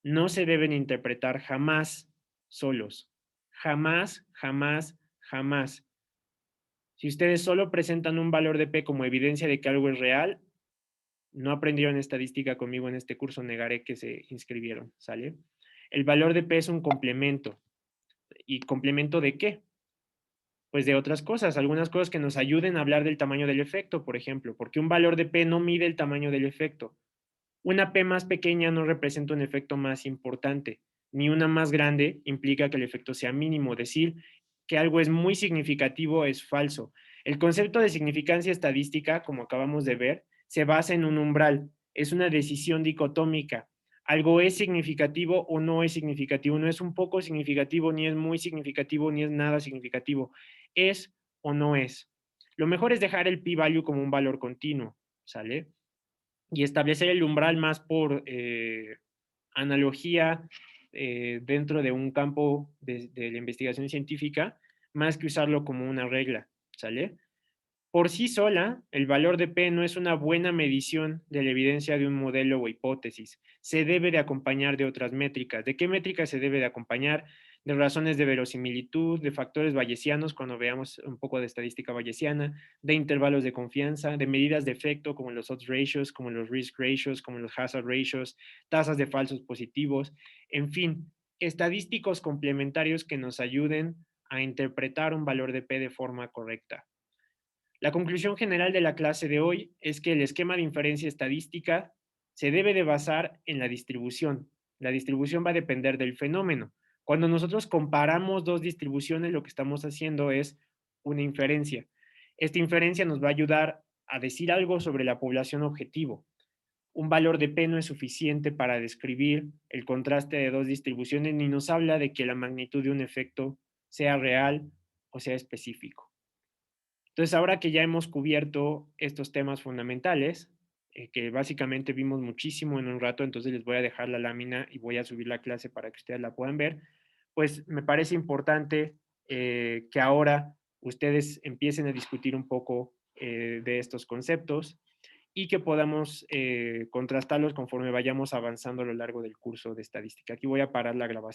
no se deben interpretar jamás solos. Jamás, jamás, jamás. Si ustedes solo presentan un valor de P como evidencia de que algo es real, no aprendieron estadística conmigo en este curso, negaré que se inscribieron, ¿sale? El valor de P es un complemento. ¿Y complemento de qué? Pues de otras cosas, algunas cosas que nos ayuden a hablar del tamaño del efecto, por ejemplo, porque un valor de P no mide el tamaño del efecto. Una P más pequeña no representa un efecto más importante, ni una más grande implica que el efecto sea mínimo. Decir que algo es muy significativo es falso. El concepto de significancia estadística, como acabamos de ver, se basa en un umbral. Es una decisión dicotómica. Algo es significativo o no es significativo. No es un poco significativo, ni es muy significativo, ni es nada significativo. Es o no es. Lo mejor es dejar el p-value como un valor continuo, ¿sale? Y establecer el umbral más por analogía dentro de un campo de la investigación científica, más que usarlo como una regla, ¿sale? Por sí sola, el valor de P no es una buena medición de la evidencia de un modelo o hipótesis. Se debe de acompañar de otras métricas. ¿De qué métricas se debe de acompañar? De razones de verosimilitud, de factores bayesianos, cuando veamos un poco de estadística bayesiana, de intervalos de confianza, de medidas de efecto como los odds ratios, como los risk ratios, como los hazard ratios, tasas de falsos positivos, en fin, estadísticos complementarios que nos ayuden a interpretar un valor de P de forma correcta. La conclusión general de la clase de hoy es que el esquema de inferencia estadística se debe de basar en la distribución. La distribución va a depender del fenómeno. Cuando nosotros comparamos dos distribuciones, lo que estamos haciendo es una inferencia. Esta inferencia nos va a ayudar a decir algo sobre la población objetivo. Un valor de P no es suficiente para describir el contraste de dos distribuciones ni nos habla de que la magnitud de un efecto sea real o sea específico. Entonces, ahora que ya hemos cubierto estos temas fundamentales, que básicamente vimos muchísimo en un rato, entonces les voy a dejar la lámina y voy a subir la clase para que ustedes la puedan ver, pues me parece importante que ahora ustedes empiecen a discutir un poco de estos conceptos y que podamos contrastarlos conforme vayamos avanzando a lo largo del curso de estadística. Aquí voy a parar la grabación.